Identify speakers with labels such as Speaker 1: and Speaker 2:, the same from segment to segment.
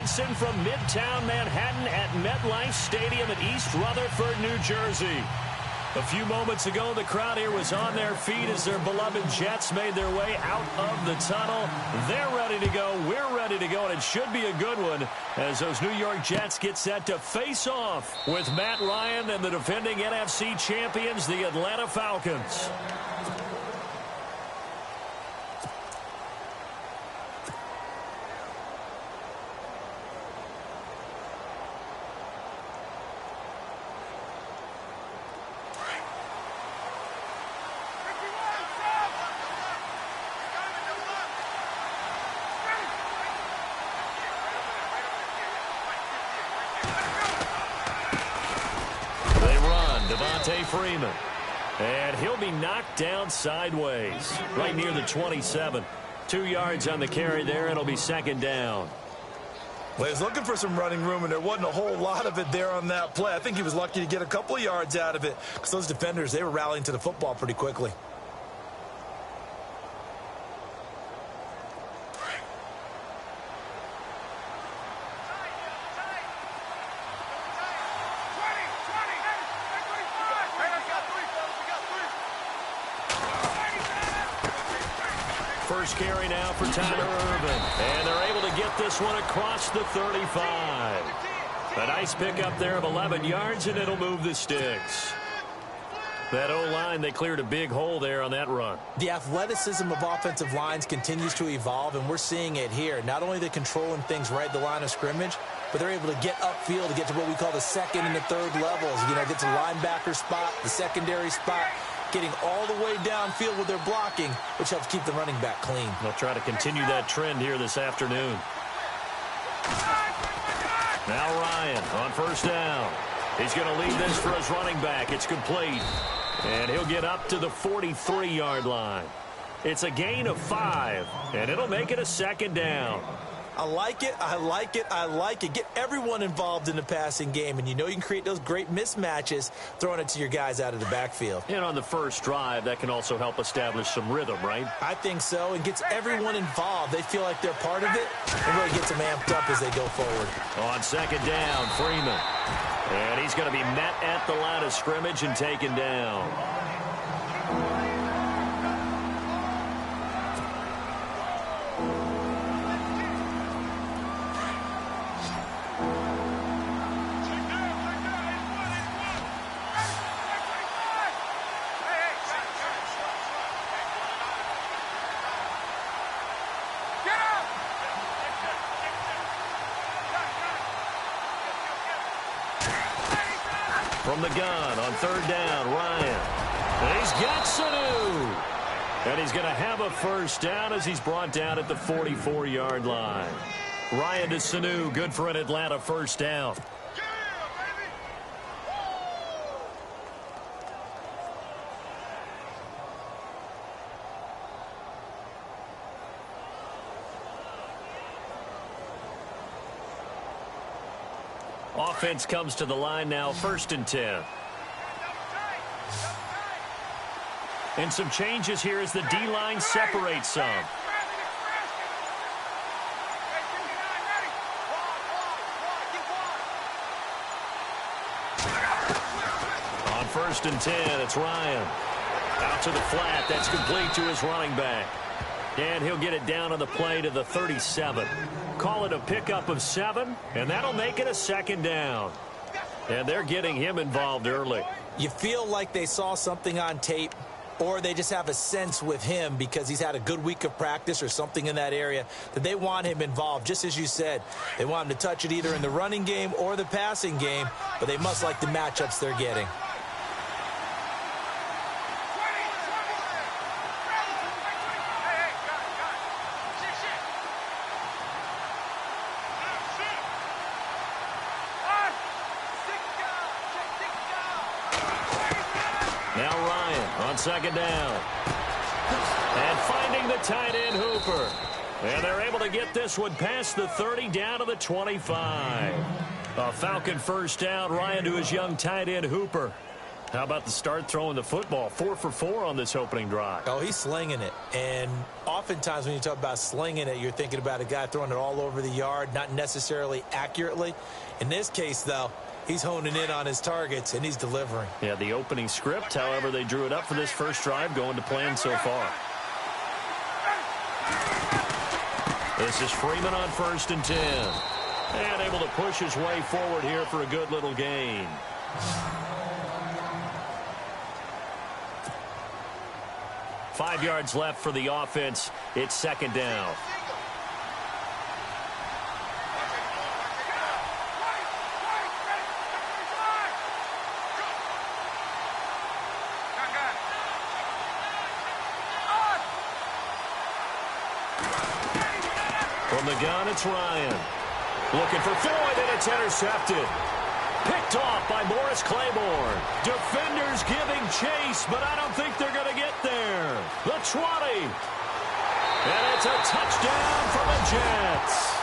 Speaker 1: Johnson from Midtown Manhattan at MetLife Stadium in East Rutherford, New Jersey. A few moments ago, the crowd here was on their feet as their beloved Jets made their way out of the tunnel. They're ready to go. We're ready to go, and it should be a good one as those New York Jets get set to face off with Matt Ryan and the defending NFC champions, the Atlanta Falcons. Freeman. And he'll be knocked down sideways right near the 27. 2 yards on the carry there. It'll be second down.
Speaker 2: Well, he was looking for some running room, and there wasn't a whole lot of it there on that play. I think he was lucky to get a couple of yards out of it because those defenders, they were rallying to the football pretty quickly.
Speaker 1: First carry now for Tyler Irvin. And they're able to get this one across the 35. A nice pickup there of 11 yards, and it'll move the sticks. That O-line, they cleared a big hole there on that run.
Speaker 3: The athleticism of offensive lines continues to evolve, and we're seeing it here. Not only they're controlling things right at the line of scrimmage, but they're able to get upfield to get to what we call the second and the third levels. You know, get to the linebacker spot, the secondary spot, getting all the way downfield with their blocking, which helps keep the running back clean.
Speaker 1: They'll try to continue that trend here this afternoon. Now Ryan on first down. He's going to lead this for his running back. It's complete. And he'll get up to the 43-yard line. It's a gain of 5, and it'll make it a second down.
Speaker 3: I like it, I like it, I like it. Get everyone involved in the passing game, and you know you can create those great mismatches throwing it to your guys out of the backfield.
Speaker 1: And on the first drive, that can also help establish some rhythm, right?
Speaker 3: I think so. It gets everyone involved. They feel like they're part of it, and really gets them amped up as they go forward.
Speaker 1: On second down, Freeman. And he's going to be met at the line of scrimmage and taken down. From the gun on third down, Ryan. And he's got Sanu. And he's going to have a first down as he's brought down at the 44-yard line. Ryan to Sanu, good for an Atlanta first down. Offense comes to the line now, 1st and 10. And some changes here as the D-line separates some. On 1st and 10, it's Ryan. Out to the flat, that's complete to his running back. And he'll get it down on the play to the 37. Call it a pickup of 7, and that'll make it a second down. And they're getting him involved early.
Speaker 3: You feel like they saw something on tape, or they just have a sense with him because he's had a good week of practice or something in that area that they want him involved. Just as you said, they want him to touch it either in the running game or the passing game, but they must like the matchups they're getting.
Speaker 1: Second down. And finding the tight end, Hooper. And they're able to get this one past the 30 down to the 25. A Falcon first down. Ryan to his young tight end, Hooper. How about the start throwing the football? 4 for 4 on this opening drive.
Speaker 3: Oh, he's slinging it. And oftentimes when you talk about slinging it, you're thinking about a guy throwing it all over the yard, not necessarily accurately. In this case, though, he's honing in on his targets, and he's delivering.
Speaker 1: Yeah, the opening script, however, they drew it up for this first drive, going to plan so far. This is Freeman on 1st and 10. And able to push his way forward here for a good little gain. Five yards left for the offense. It's 2nd down. From the gun, it's Ryan. Looking for Floyd, and it's intercepted. Picked off by Morris Claiborne. Defenders giving chase, but I don't think they're going to get there. The 20. And it's a touchdown for the Jets.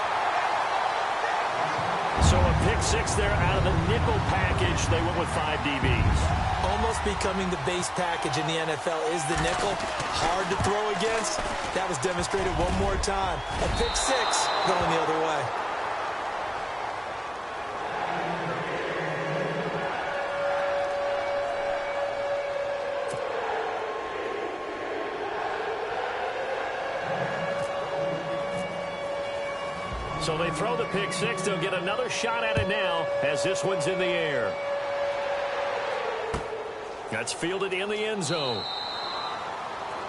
Speaker 1: So a pick 6 there out of the nickel package. They went with 5 DBs.
Speaker 3: Almost becoming the base package in the NFL is the nickel. Hard to throw against. That was demonstrated one more time. A pick 6 going the other way.
Speaker 1: So they throw the pick 6. They'll get another shot at it now as this one's in the air. That's fielded in the end zone.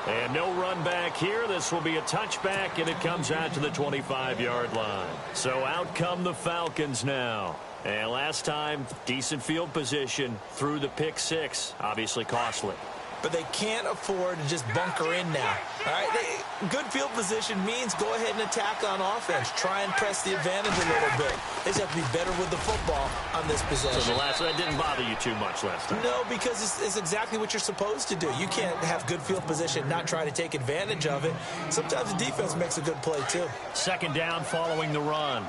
Speaker 1: And no run back here. This will be a touchback, and it comes out to the 25-yard line. So out come the Falcons now. And last time, decent field position through the pick 6. Obviously costly.
Speaker 3: But they can't afford to just bunker in now. All right, good field position means go ahead and attack on offense. Try and press the advantage a little bit. They just have to be better with the football on this possession.
Speaker 1: So that didn't bother you too much last time?
Speaker 3: No, because it's exactly what you're supposed to do. You can't have good field position, not try to take advantage of it. Sometimes the defense makes a good play, too.
Speaker 1: 2nd down following the run.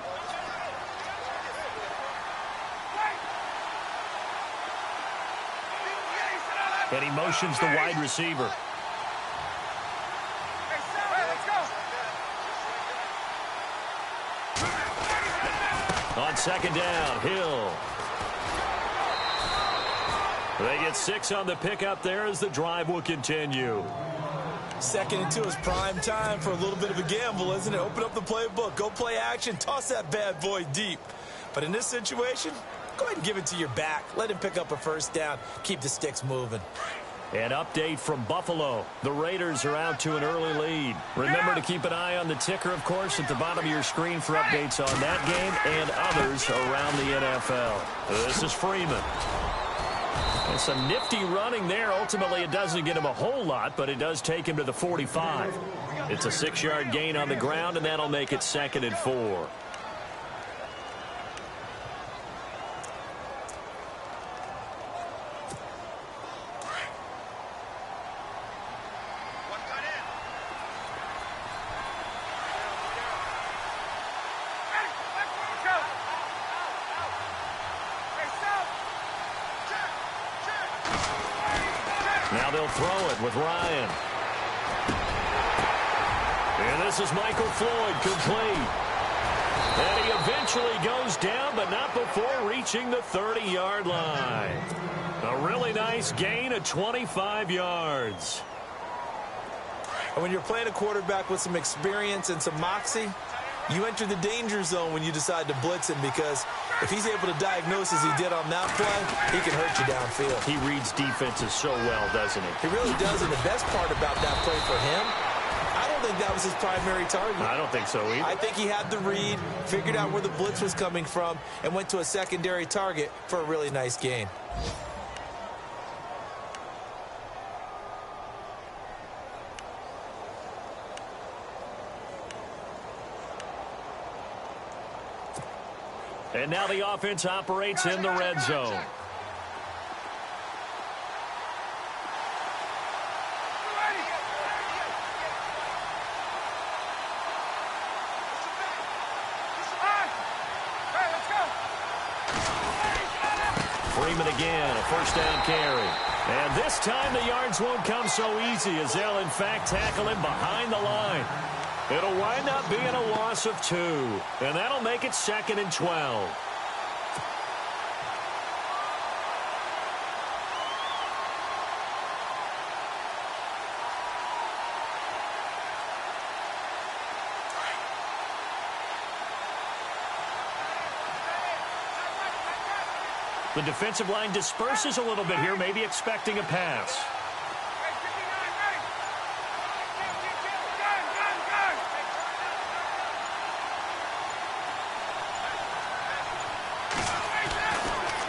Speaker 1: And he motions the wide receiver. On 2nd down, Hill. They get 6 on the pickup there as the drive will continue.
Speaker 3: 2nd and 2 is prime time for a little bit of a gamble, isn't it? Open up the playbook, go play action, toss that bad boy deep. But in this situation, go ahead and give it to your back. Let him pick up a 1st down. Keep the sticks moving.
Speaker 1: An update from Buffalo. The Raiders are out to an early lead. Remember to keep an eye on the ticker, of course, at the bottom of your screen for updates on that game and others around the NFL. This is Freeman. And some nifty running there. Ultimately, it doesn't get him a whole lot, but it does take him to the 45. It's a 6-yard gain on the ground, and that'll make it 2nd and 4. Now they'll throw it with Ryan. And this is Michael Floyd, complete. And he eventually goes down, but not before reaching the 30-yard line. A really nice gain of 25 yards.
Speaker 3: And when you're playing a quarterback with some experience and some moxie, you enter the danger zone when you decide to blitz him, because if he's able to diagnose as he did on that play, he can hurt you downfield.
Speaker 1: He reads defenses so well, doesn't he?
Speaker 3: He really does, and the best part about that play for him, I don't think that was his primary target.
Speaker 1: I don't think so either.
Speaker 3: I think he had the read, figured out where the blitz was coming from, and went to a secondary target for a really nice gain.
Speaker 1: And now the offense operates in the red zone. Freeman again, a first down carry. And this time the yards won't come so easy as they'll, in fact, tackle him behind the line. It'll wind up being a loss of 2, and that'll make it 2nd and 12. The defensive line disperses a little bit here, maybe expecting a pass.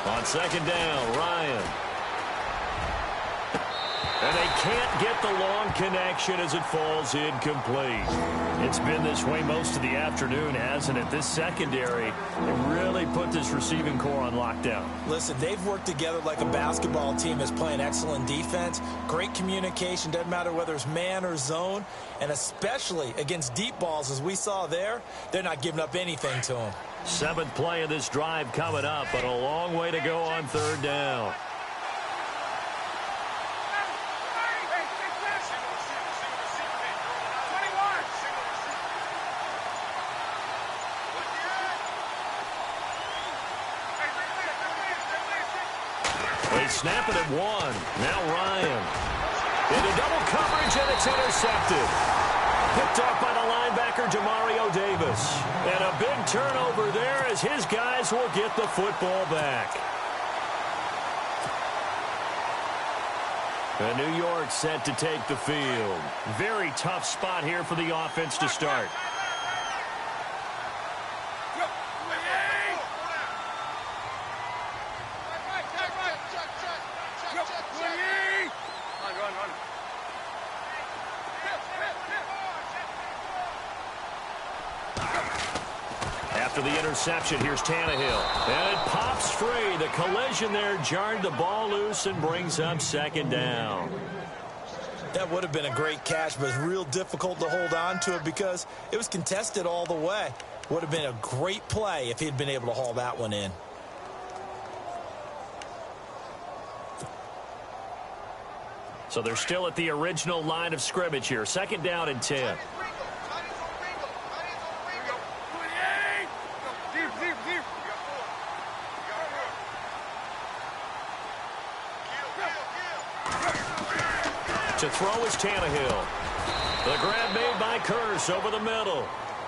Speaker 1: On 2nd down, Ryan. And they can't get the long connection as it falls incomplete. It's been this way most of the afternoon, hasn't it? This secondary really put this receiving core on lockdown.
Speaker 3: Listen, they've worked together like a basketball team that's playing excellent defense. Great communication, doesn't matter whether it's man or zone. And especially against deep balls, as we saw there, they're not giving up anything to them.
Speaker 1: 7th play of this drive coming up, but a long way to go on 3rd down. They snap it at 1. Now Ryan. Into double coverage, and it's intercepted. Picked off by the linebacker, Demario Davis. And a big turnover there as his guys will get the football back. And New York set to take the field. Very tough spot here for the offense to start. After the interception, here's Tannehill. And it pops free. The collision there jarred the ball loose and brings up 2nd down.
Speaker 3: That would have been a great catch, but it's real difficult to hold on to it because it was contested all the way. Would have been a great play if he'd been able to haul that one in.
Speaker 1: So they're still at the original line of scrimmage here. 2nd down and 10. To throw is Tannehill. The grab made by Curse over the middle.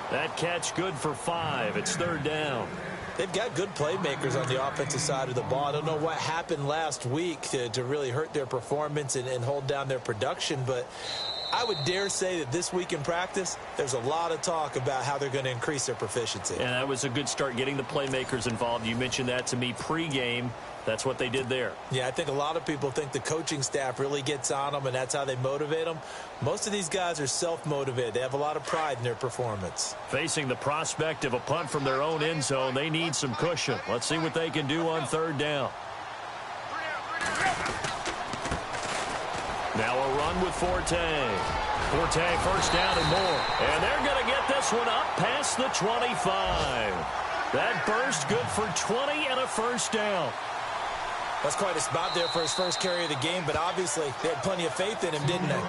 Speaker 1: That catch good for 5. It's 3rd down.
Speaker 3: They've got good playmakers on the offensive side of the ball. I don't know what happened last week to really hurt their performance and hold down their production, but I would dare say that this week in practice, there's a lot of talk about how they're going to increase their proficiency.
Speaker 1: And that was a good start getting the playmakers involved. You mentioned that to me pregame. That's what they did there.
Speaker 3: Yeah, I think a lot of people think the coaching staff really gets on them, and that's how they motivate them. Most of these guys are self-motivated. They have a lot of pride in their performance.
Speaker 1: Facing the prospect of a punt from their own end zone, they need some cushion. Let's see what they can do on 3rd down. Now a run with Forte. Forte first down and more. And they're going to get this one up past the 25. That burst good for 20 and a first down.
Speaker 3: That's quite a spot there for his first carry of the game, but obviously they had plenty of faith in him, didn't they?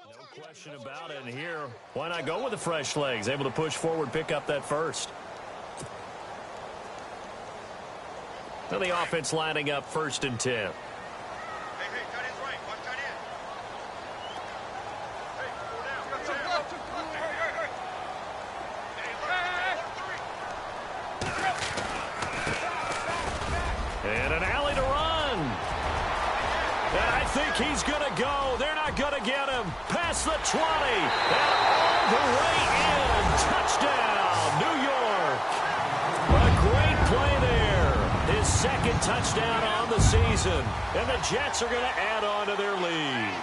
Speaker 1: No question about it. And here, why not go with the fresh legs? Able to push forward, pick up that first. Now the offense lining up 1st and 10. And an alley to run. And I think he's going to go. They're not going to get him. Past the 20. And all the way in. Touchdown, New York. A great play there. His 2nd touchdown on the season. season. And the Jets are going to add on to their lead.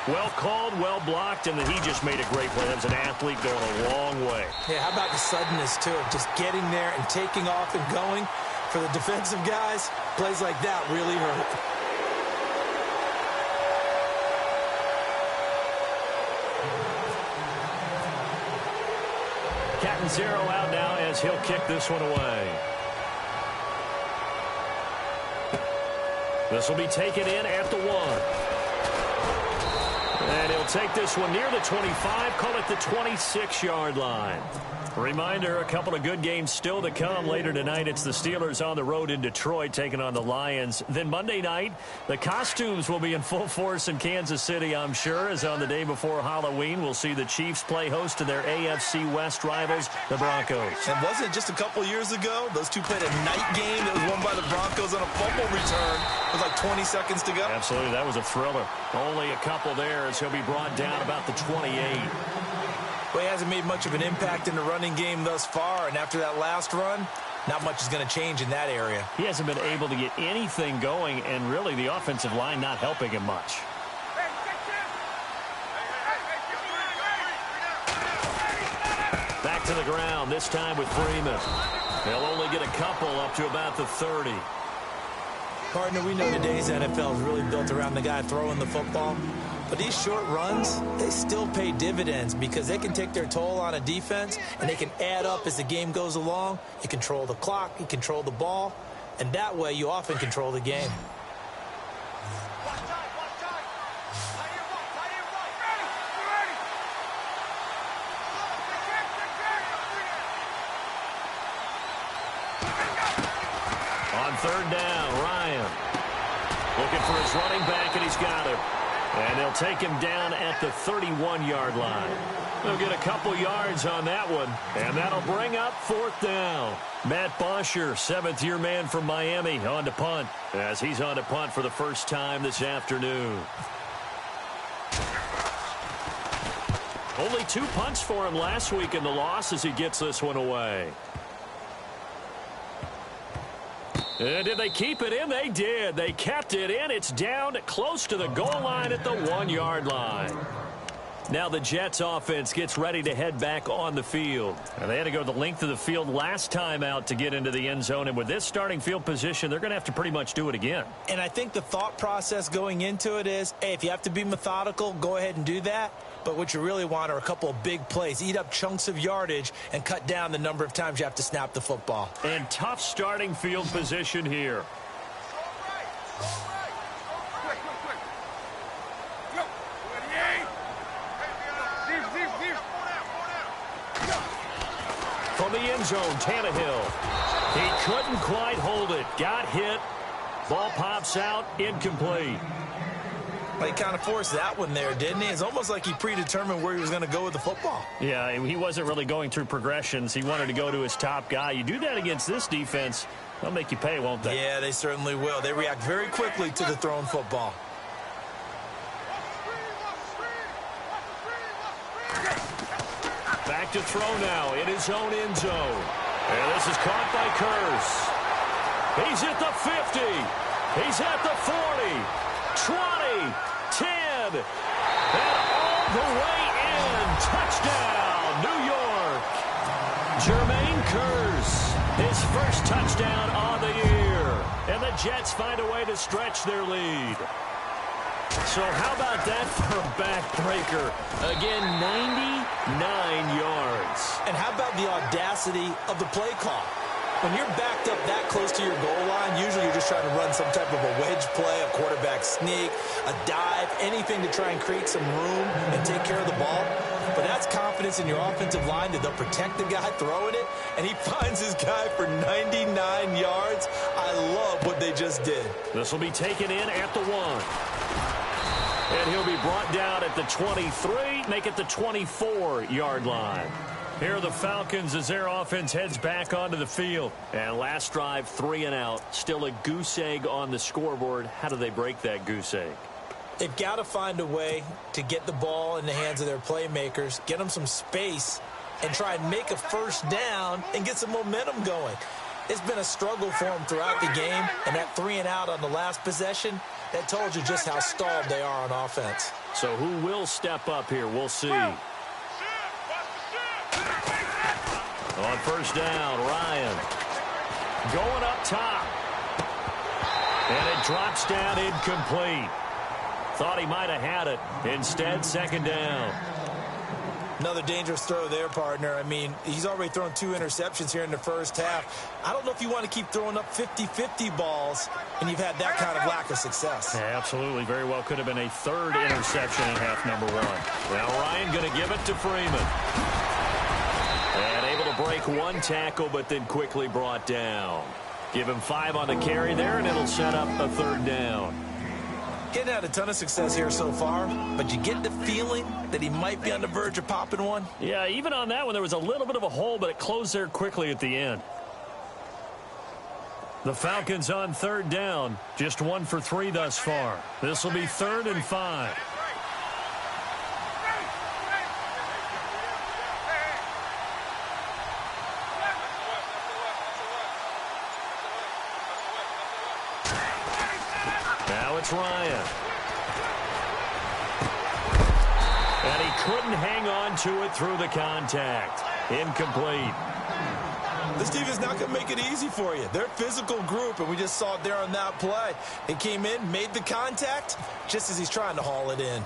Speaker 1: Well called, well blocked, and he just made a great play. That was an athlete going a long way.
Speaker 3: Yeah, how about the suddenness, too, of just getting there and taking off and going? For the defensive guys, plays like that really hurt.
Speaker 1: Cat and zero out now as he'll kick this one away. This will be taken in at the 1. And he'll take this one near the 25, call it the 26-yard line. Reminder, a couple of good games still to come. Later tonight, it's the Steelers on the road in Detroit taking on the Lions. Then Monday night, the costumes will be in full force in Kansas City, I'm sure, as on the day before Halloween, we'll see the Chiefs play host to their AFC West rivals, the Broncos.
Speaker 2: And wasn't it just a couple years ago, those two played a night game that was won by the Broncos on a fumble return with like 20 seconds to go?
Speaker 1: Absolutely, that was a thriller. Only a couple there as he'll be brought down about the 28.
Speaker 3: Well, he hasn't made much of an impact in the running game thus far, and after that last run, not much is going to change in that area.
Speaker 1: He hasn't been able to get anything going, and really the offensive line not helping him much. Back to the ground, this time with Freeman. They'll only get a couple up to about the 30.
Speaker 3: Partner, we know today's NFL is really built around the guy throwing the football. But these short runs, they still pay dividends because they can take their toll on a defense and they can add up as the game goes along. You control the clock, you control the ball, and that way you often control the game.
Speaker 1: On third down, Ryan looking for his running back, and he's got him. And they'll take him down at the 31-yard line. They'll get a couple yards on that one, and that'll bring up fourth down. Matt Bosher, seventh-year man from Miami, on to punt, as he's on to punt for the first time this afternoon. Only 2 punts for him last week in the loss as he gets this one away. And did they keep it in? They did. They kept it in. It's down close to the goal line at the 1-yard line. Now the Jets offense gets ready to head back on the field. And they had to go the length of the field last time out to get into the end zone. And with this starting field position, they're going to have to pretty much do it again.
Speaker 3: And I think the thought process going into it is, hey, if you have to be methodical, go ahead and do that. But what you really want are a couple of big plays. Eat up chunks of yardage and cut down the number of times you have to snap the football.
Speaker 1: And tough starting field position here. From the end zone, Tannehill. He couldn't quite hold it. Got hit. Ball pops out. Incomplete.
Speaker 3: Well, he kind of forced that one there, didn't he? It's almost like he predetermined where he was going to go with the football.
Speaker 1: Yeah, he wasn't really going through progressions. He wanted to go to his top guy. You do that against this defense, they'll make you pay, won't they?
Speaker 3: Yeah, they certainly will. They react very quickly to the thrown football.
Speaker 1: Back to throw now in his own end zone. And this is caught by Curse. He's at the 50. He's at the 40. 20, 10, and all the way in. Touchdown, New York. Jermaine Curse, his first touchdown on the year. And the Jets find a way to stretch their lead. So how about that for a backbreaker? Again, 99 yards.
Speaker 3: And how about the audacity of the play call? When you're backed up that close to your goal line, usually you're just trying to run some type of a wedge play, a quarterback sneak, a dive, anything to try and create some room and take care of the ball. But that's confidence in your offensive line that they'll protect the guy throwing it, and he finds his guy for 99 yards. I love what they just did.
Speaker 1: This will be taken in at the 1. And he'll be brought down at the 23, make it the 24-yard line. Here are the Falcons as their offense heads back onto the field. And last drive, 3 and out. Still a goose egg on the scoreboard. How do they break that goose egg?
Speaker 3: They've got to find a way to get the ball in the hands of their playmakers, get them some space, and try and make a first down and get some momentum going. It's been a struggle for them throughout the game, and that 3 and out on the last possession, that told you just how stalled they are on offense.
Speaker 1: So who will step up here? We'll see. On first down, Ryan. Going up top. And it drops down incomplete. Thought he might have had it. Instead, second down.
Speaker 3: Another dangerous throw there, partner. I mean, he's already thrown 2 interceptions here in the first half. I don't know if you want to keep throwing up 50-50 balls, and you've had that kind of lack of success.
Speaker 1: Yeah, absolutely. Very well could have been a 3rd interception in half number 1. Now Ryan going to give it to Freeman. And able to break 1 tackle, but then quickly brought down. Give him 5 on the carry there, and it'll set up a 3rd down.
Speaker 3: Getting had a ton of success here so far, but you get the feeling that he might be on the verge of popping one.
Speaker 1: Yeah, even on that one, there was a little bit of a hole, but it closed there quickly at the end. The Falcons on 3rd down, just 1 for 3 thus far. This will be 3rd and 5. Now it's Ryan. And he couldn't hang on to it through the contact. Incomplete.
Speaker 3: This team is not going to make it easy for you. They're a physical group, and we just saw it there on that play. He came in, made the contact, just as he's trying to haul it in.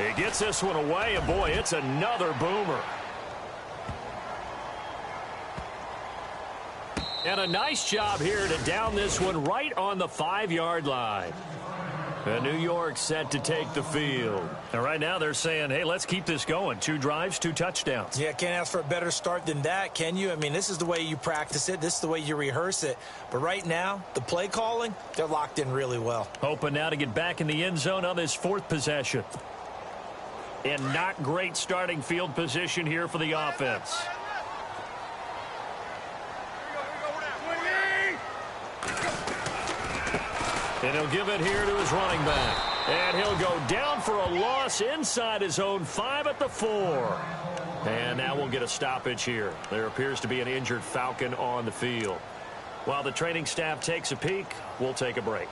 Speaker 1: He gets this one away, and boy, it's another boomer. And a nice job here to down this one right on the 5-yard line. And New York set to take the field. And right now they're saying, hey, let's keep this going. 2 drives, 2 touchdowns.
Speaker 3: Yeah, can't ask for a better start than that, can you? I mean, this is the way you practice it. This is the way you rehearse it. But right now, the play calling, they're locked in really well.
Speaker 1: Hoping now to get back in the end zone on this 4th possession. And not great starting field position here for the offense. And he'll give it here to his running back. And he'll go down for a loss inside his own 5 at the 4. And now we'll get a stoppage here. There appears to be an injured Falcon on the field. While the training staff takes a peek, we'll take a break.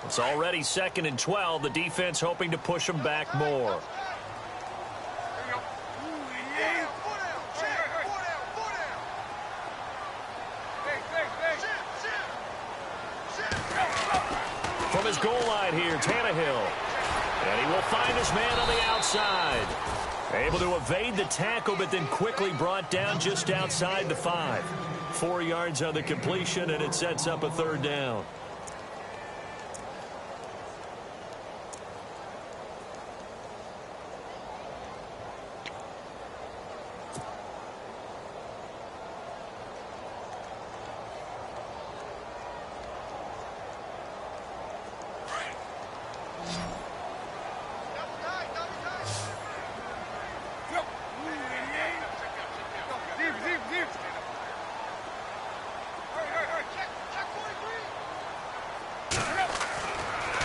Speaker 1: It's already 2nd and 12. The defense hoping to push them back more. From his goal line here, Tannehill. And he will find his man on the outside. Able to evade the tackle, but then quickly brought down just outside the 5. 4 yards on the completion, and it sets up a 3rd down.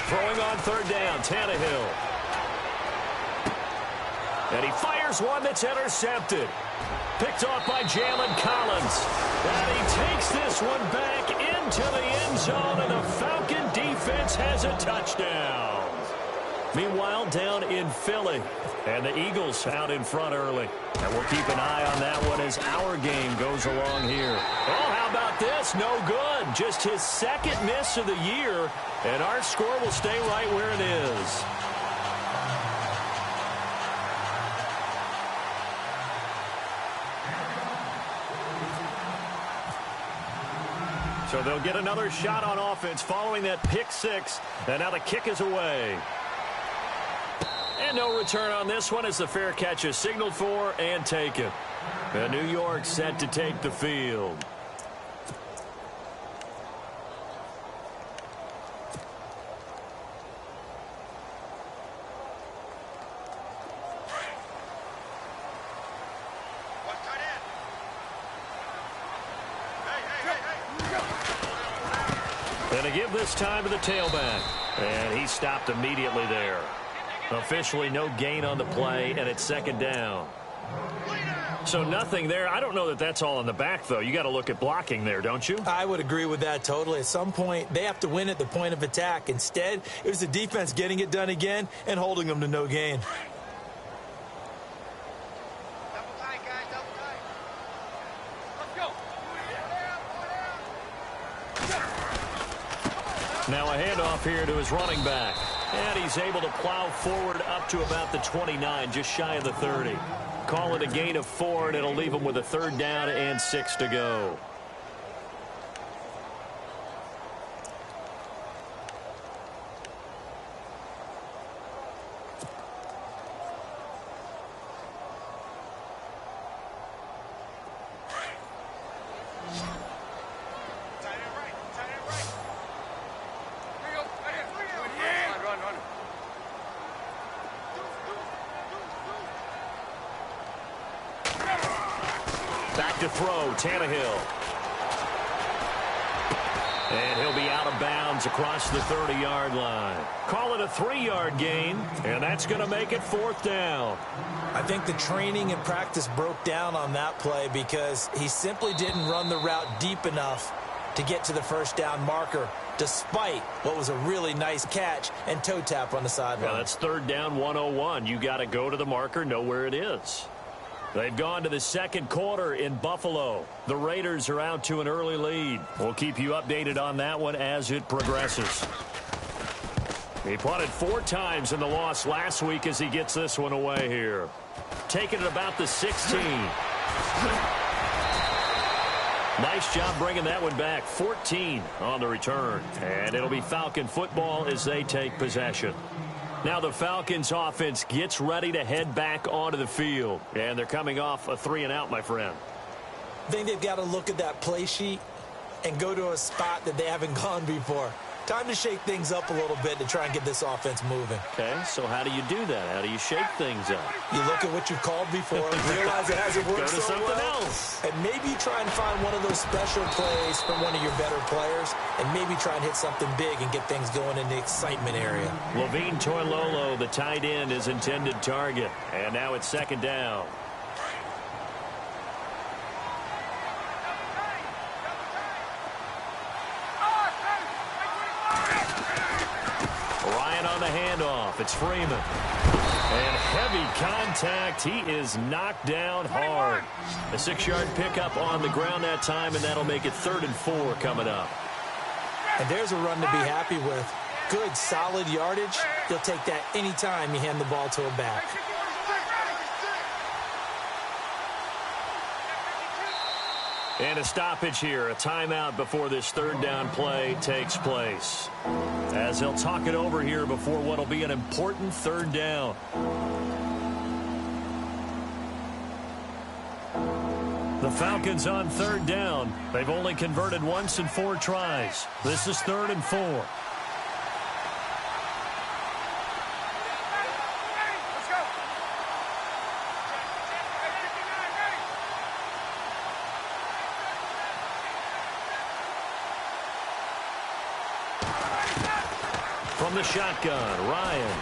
Speaker 1: Throwing on 3rd down, Tannehill. And he fires one that's intercepted. Picked off by Jalen Collins. And he takes this one back into the end zone, and the Falcon defense has a touchdown. Meanwhile, down in Philly, and the Eagles out in front early. And we'll keep an eye on that one as our game goes along here. Oh, how about this? No good. Just his 2nd miss of the year, and our score will stay right where it is. So they'll get another shot on offense following that pick 6, and now the kick is away. And no return on this one as the fair catch is signaled for and taken. And New York set to take the field. And to give this time to the tailback. And he stopped immediately there. Officially no gain on the play, and it's second down. So nothing there. I don't know that that's all in the back, though. You got to look at blocking there, don't you?
Speaker 3: I would agree with that totally. At some point, they have to win at the point of attack. Instead, it was the defense getting it done again and holding them to no gain.
Speaker 1: Now a handoff here to his running back. And he's able to plow forward up to about the 29, just shy of the 30. Call it a gain of 4, and it'll leave him with a third down and 6 to go. Back to throw, Tannehill. And he'll be out of bounds across the 30-yard line. Call it a 3-yard gain, and that's going to make it 4th down.
Speaker 3: I think the training and practice broke down on that play because he simply didn't run the route deep enough to get to the first down marker, despite what was a really nice catch and toe tap on the sideline.
Speaker 1: Yeah, that's 3rd down 101. You got to go to the marker, know where it is. They've gone to the second quarter in Buffalo. The Raiders are out to an early lead. We'll keep you updated on that one as it progresses. He punted 4 times in the loss last week as he gets this one away here. Taking it about the 16. Nice job bringing that one back. 14 on the return. And it'll be Falcon football as they take possession. Now the Falcons offense gets ready to head back onto the field. And they're coming off a 3-and-out, my friend.
Speaker 3: I think they've got to look at that play sheet and go to a spot that they haven't gone before. Time to shake things up a little bit to try and get this offense moving.
Speaker 1: Okay, so how do you do that? How do you shake things up?
Speaker 3: You look at what you've called before, realize it hasn't worked
Speaker 1: Go to
Speaker 3: so
Speaker 1: something
Speaker 3: well,
Speaker 1: else.
Speaker 3: and maybe try and find one of those special plays from one of your better players, and maybe try and hit something big and get things going in the excitement area.
Speaker 1: Levine Toilolo, the tight end, is intended target. And now it's second down. Ryan on the handoff. It's Freeman. And heavy contact. He is knocked down hard. A 6-yard pickup on the ground that time, and that'll make it 3rd and 4 coming up.
Speaker 3: And there's a run to be happy with. Good, solid yardage. You'll take that anytime you hand the ball to a back.
Speaker 1: And a stoppage here, a timeout before this 3rd down play takes place. As they'll talk it over here before what will be an important 3rd down. The Falcons on 3rd down. They've only converted once in 4 tries. This is 3rd and 4. From the shotgun, Ryan.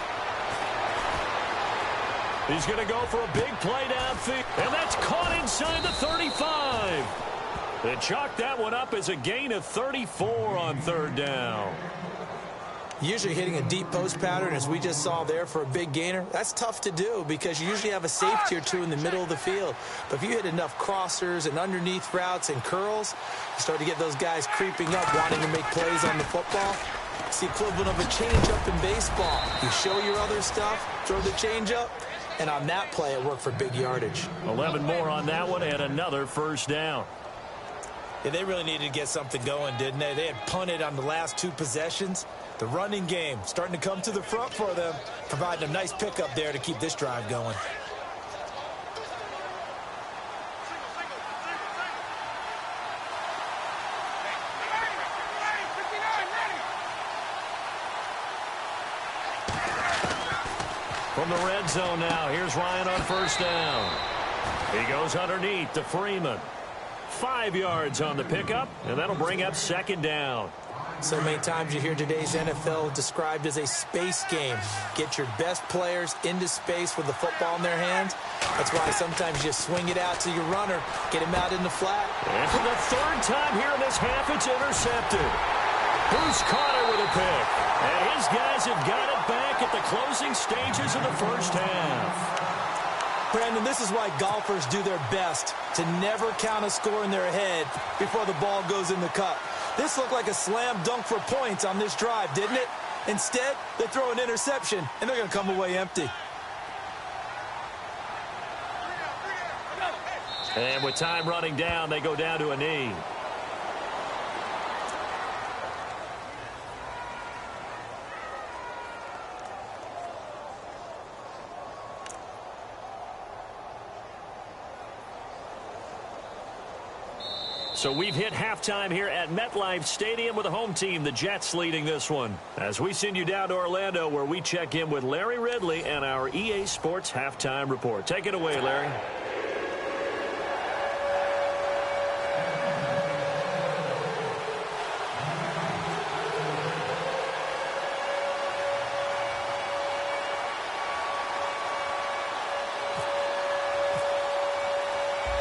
Speaker 1: He's going to go for a big play downfield. And that's caught inside the 35. They chalked that one up as a gain of 34 on 3rd down.
Speaker 3: Usually hitting a deep post pattern, as we just saw there, for a big gainer, that's tough to do because you usually have a safety or two in the middle of the field. But if you hit enough crossers and underneath routes and curls, you start to get those guys creeping up, wanting to make plays on the football. It's the equivalent of a change-up in baseball. You show your other stuff, throw the change-up, and on that play, it worked for big yardage.
Speaker 1: 11 more on that one and another 1st down.
Speaker 3: Yeah, they really needed to get something going, didn't they? They had punted on the last 2 possessions. The running game starting to come to the front for them, providing a nice pickup there to keep this drive going.
Speaker 1: From the red zone now, here's Ryan on 1st down. He goes underneath to Freeman. 5 yards on the pickup, and that'll bring up second down.
Speaker 3: So many times you hear today's NFL described as a space game. Get your best players into space with the football in their hands. That's why sometimes you swing it out to your runner, get him out in the flat.
Speaker 1: And for the third time here in this half, it's intercepted. Bruce Carter with a pick. And his guys have got it back at the closing stages of the first half.
Speaker 3: Brandon, this is why golfers do their best to never count a score in their head before the ball goes in the cup. This looked like a slam dunk for points on this drive, didn't it? Instead, they throw an interception, and they're going to come away empty.
Speaker 1: And with time running down, they go down to a knee. So we've hit halftime here at MetLife Stadium with the home team, the Jets, leading this one. As we send you down to Orlando, where we check in with Larry Ridley and our EA Sports Halftime Report. Take it away, Larry.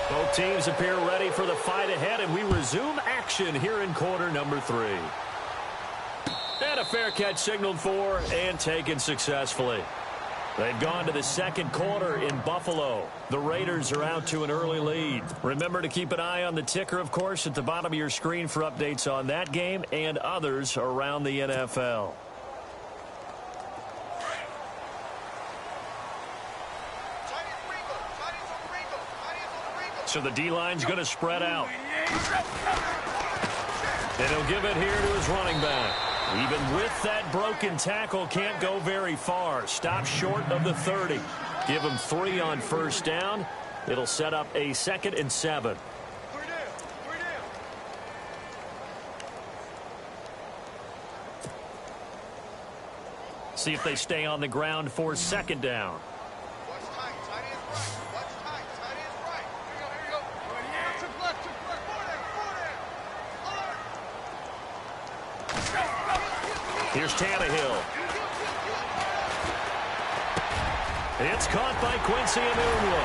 Speaker 1: Both teams appear ready for the fight ahead, and we resume action here in quarter number 3. And a fair catch signaled for and taken successfully. They've gone to the second quarter in Buffalo. The Raiders are out to an early lead. Remember to keep an eye on the ticker, of course, at the bottom of your screen for updates on that game and others around the NFL. So the D-line's going to spread out. And he'll give it here to his running back. Even with that broken tackle, can't go very far. Stop short of the 30. Give him 3 on first down. It'll set up a 2nd and 7. See if they stay on the ground for 2nd down. Here's Tannehill. It's caught by Quincy Enunwa.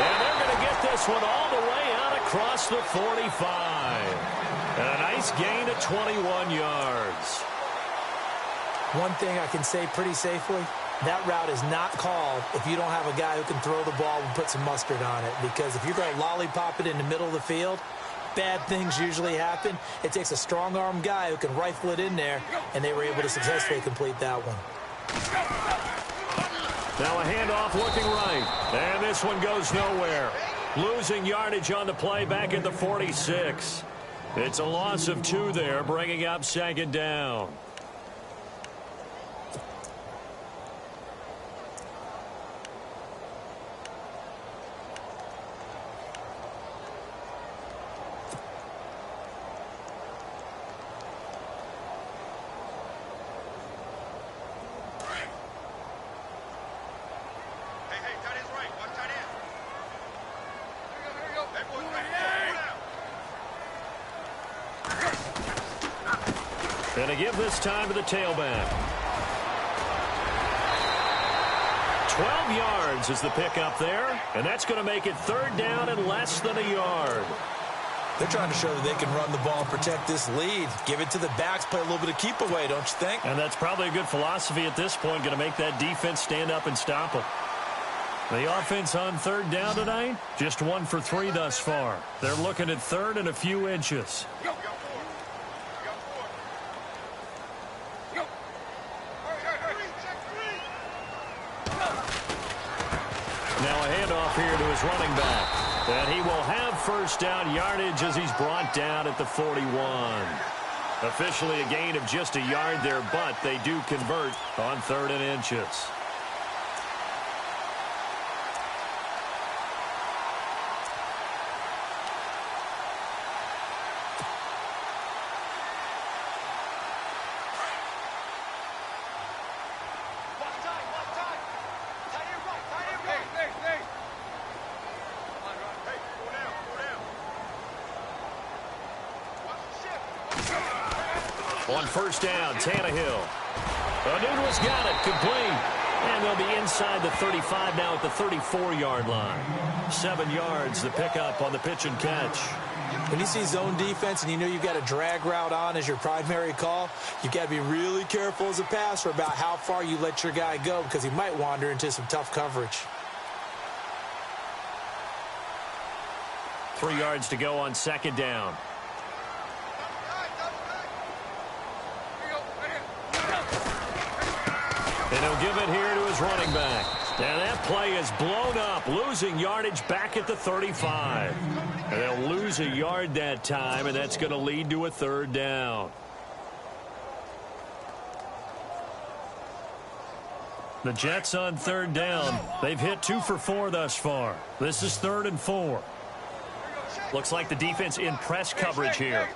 Speaker 1: And they're going to get this one all the way out across the 45. And a nice gain of 21 yards.
Speaker 3: One thing I can say pretty safely, that route is not called if you don't have a guy who can throw the ball and put some mustard on it. Because if you're going to lollipop it in the middle of the field, bad things usually happen. It takes a strong-arm guy who can rifle it in there, and they were able to successfully complete that one.
Speaker 1: Now a handoff looking right, and this one goes nowhere. Losing yardage on the play back at the 46. It's a loss of 2 there, bringing up 2nd down. And to give this time to the tailback. 12 yards is the pickup there, and that's going to make it 3rd down and less than a yard.
Speaker 3: They're trying to show that they can run the ball and protect this lead. Give it to the backs, play a little bit of keep away, don't you think?
Speaker 1: And that's probably a good philosophy at this point, going to make that defense stand up and stop them. The offense on 3rd down tonight, just 1 for 3 thus far. They're looking at 3rd and a few inches. Now a handoff here to his running back. And he will have first down yardage as he's brought down at the 41. Officially a gain of just a yard there, but they do convert on 3rd and inches. On first down, Tannehill. Nunez got it, complete. And they'll be inside the 35 now at the 34-yard line. 7 yards, the pickup on the pitch and catch.
Speaker 3: When you see zone defense and you know you've got a drag route on as your primary call, you've got to be really careful as a passer about how far you let your guy go because he might wander into some tough coverage.
Speaker 1: 3 yards to go on second down. And he'll give it here to his running back. And that play is blown up, losing yardage back at the 35. And they'll lose a yard that time, and that's going to lead to a third down. The Jets on third down. They've hit 2 for 4 thus far. This is 3rd and 4. Looks like the defense in press coverage here.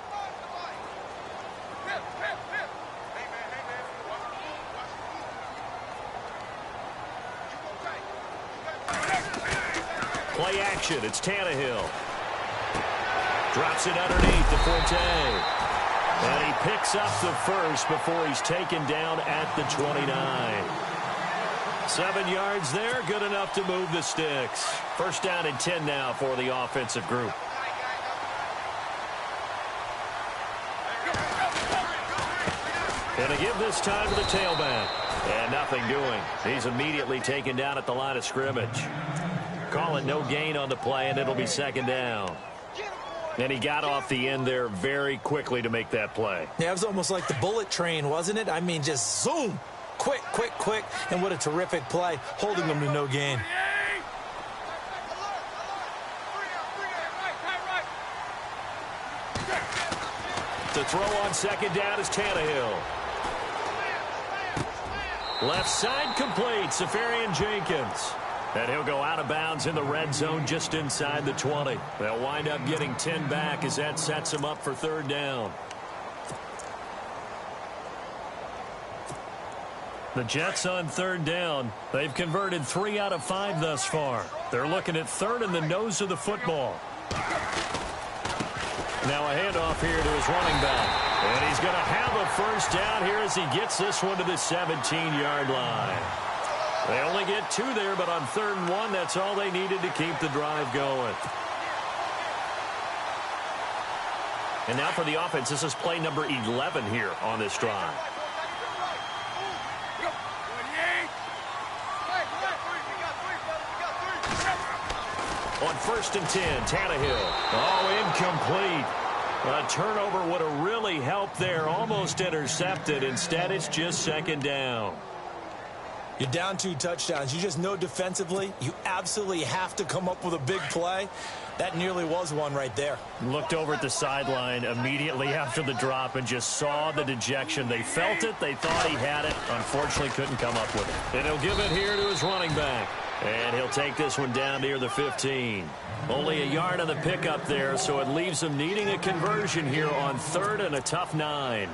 Speaker 1: Play action. It's Tannehill. Drops it underneath to Forte. And he picks up the first before he's taken down at the 29. 7 yards there. Good enough to move the sticks. First down and 10 now for the offensive group. Going to give this time to the tailback. And nothing doing. He's immediately taken down at the line of scrimmage. Call it no gain on the play, and it'll be second down. And he got off the end there very quickly to make that play.
Speaker 3: Yeah, it was almost like the bullet train, wasn't it? I mean, just zoom. Quick, quick, quick. And what a terrific play, holding them to no gain.
Speaker 1: To throw on second down is Tannehill. Left side complete, Safarian Jenkins. And he'll go out of bounds in the red zone just inside the 20. They'll wind up getting 10 back as that sets them up for third down. The Jets on third down. They've converted 3 out of 5 thus far. They're looking at third in the nose of the football. Now a handoff here to his running back. And he's going to have a first down here as he gets this one to the 17-yard line. They only get 2 there, but on 3rd and 1, that's all they needed to keep the drive going. And now for the offense, this is play number 11 here on this drive. On 1st and 10, Tannehill. Oh, incomplete. A turnover would have really helped there. Almost intercepted. Instead, it's just second down.
Speaker 3: You're down 2 touchdowns. You just know defensively you absolutely have to come up with a big play. That nearly was one right there.
Speaker 1: Looked over at the sideline immediately after the drop and just saw the dejection. They felt it. They thought he had it. Unfortunately, couldn't come up with it. And he'll give it here to his running back. And he'll take this one down near the 15. Only a yard on the pickup there, so it leaves him needing a conversion here on 3rd and a tough 9.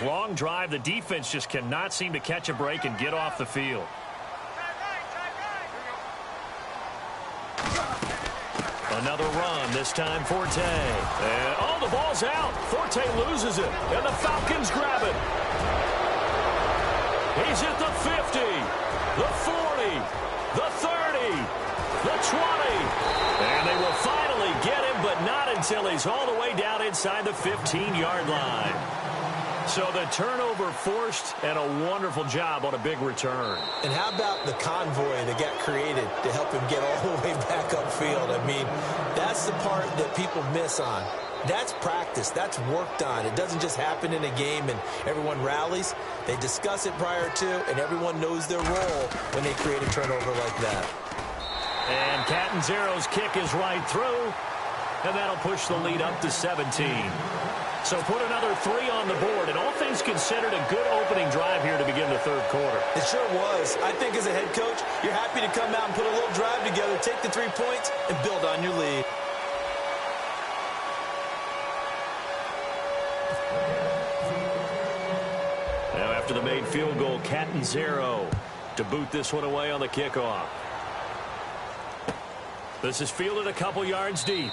Speaker 1: Long drive. The defense just cannot seem to catch a break and get off the field. Another run, this time Forte. And, oh, the ball's out. Forte loses it, and the Falcons grab it. He's at the 50, the 40, the 30, the 20. And they will finally get him, but not until he's all the way down inside the 15-yard line. So the turnover forced, and a wonderful job on a big return.
Speaker 3: And how about the convoy that got created to help him get all the way back upfield? I mean, that's the part that people miss on. That's practice. That's worked on. It doesn't just happen in a game and everyone rallies. They discuss it prior to, and everyone knows their role when they create a turnover like that.
Speaker 1: And Catanzaro's kick is right through, and that'll push the lead up to 17. So put another 3 on the board, and all things considered, a good opening drive here to begin the 3rd quarter.
Speaker 3: It sure was. I think as a head coach, you're happy to come out and put a little drive together, take the 3 points, and build on your lead.
Speaker 1: Now after the made field goal, Catanzaro to boot this one away on the kickoff. This is fielded a couple yards deep.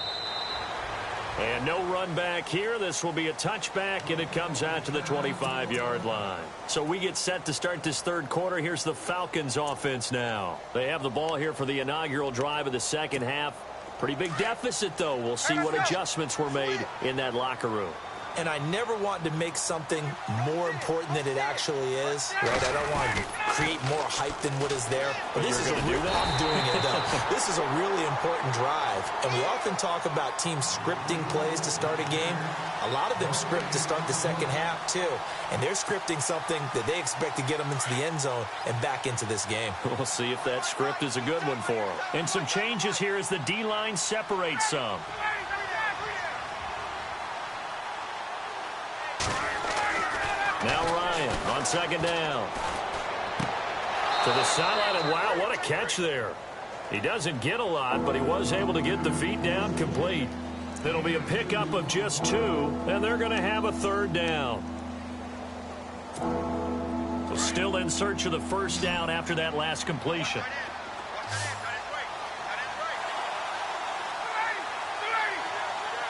Speaker 1: And no run back here. This will be a touchback, and it comes out to the 25-yard line. So we get set to start this third quarter. Here's the Falcons offense now. They have the ball here for the inaugural drive of the second half. Pretty big deficit, though. We'll see what adjustments were made in that locker room.
Speaker 3: And I never want to make something more important than it actually is, right? I don't want to create more hype than what is there. But this is I'm doing it, though. This is a really important drive. And we often talk about teams scripting plays to start a game. A lot of them script to start the second half, too. And they're scripting something that they expect to get them into the end zone and back into this game.
Speaker 1: We'll see if that script is a good one for them. And some changes here as the D-line separates some. Now Ryan on second down. To the sideline, and wow, what a catch there. He doesn't get a lot, but he was able to get the feet down complete. It'll be a pickup of just 2, and they're going to have a third down. So still in search of the first down after that last completion.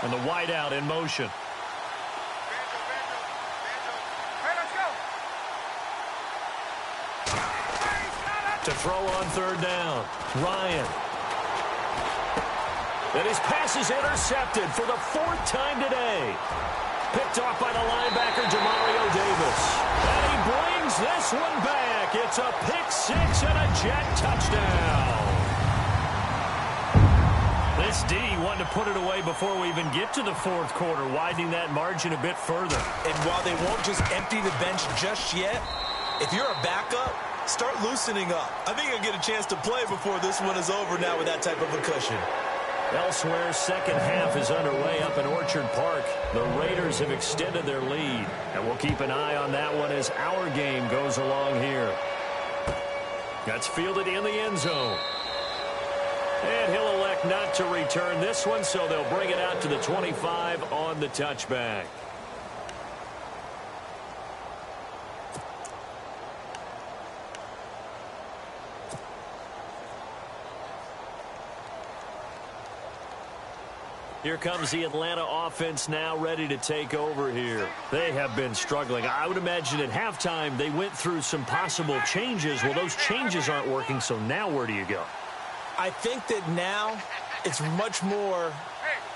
Speaker 1: And the wideout in motion. To throw on third down, Ryan. And his pass is intercepted for the 4th time today. Picked off by the linebacker, Demario Davis. And he brings this one back. It's a pick-6 and a Jet touchdown. This D wanted to put it away before we even get to the fourth quarter, widening that margin a bit further.
Speaker 3: And while they won't just empty the bench just yet, if you're a backup, start loosening up. I think you'll get a chance to play before this one is over now with that type of a cushion.
Speaker 1: Elsewhere, second half is underway up in Orchard Park. The Raiders have extended their lead, and we'll keep an eye on that one as our game goes along here. That's fielded in the end zone. And he'll elect not to return this one, so they'll bring it out to the 25 on the touchback. Here comes the Atlanta offense now ready to take over here. They have been struggling. I would imagine at halftime they went through some possible changes. Well, those changes aren't working, so now where do you go?
Speaker 3: I think that now it's much more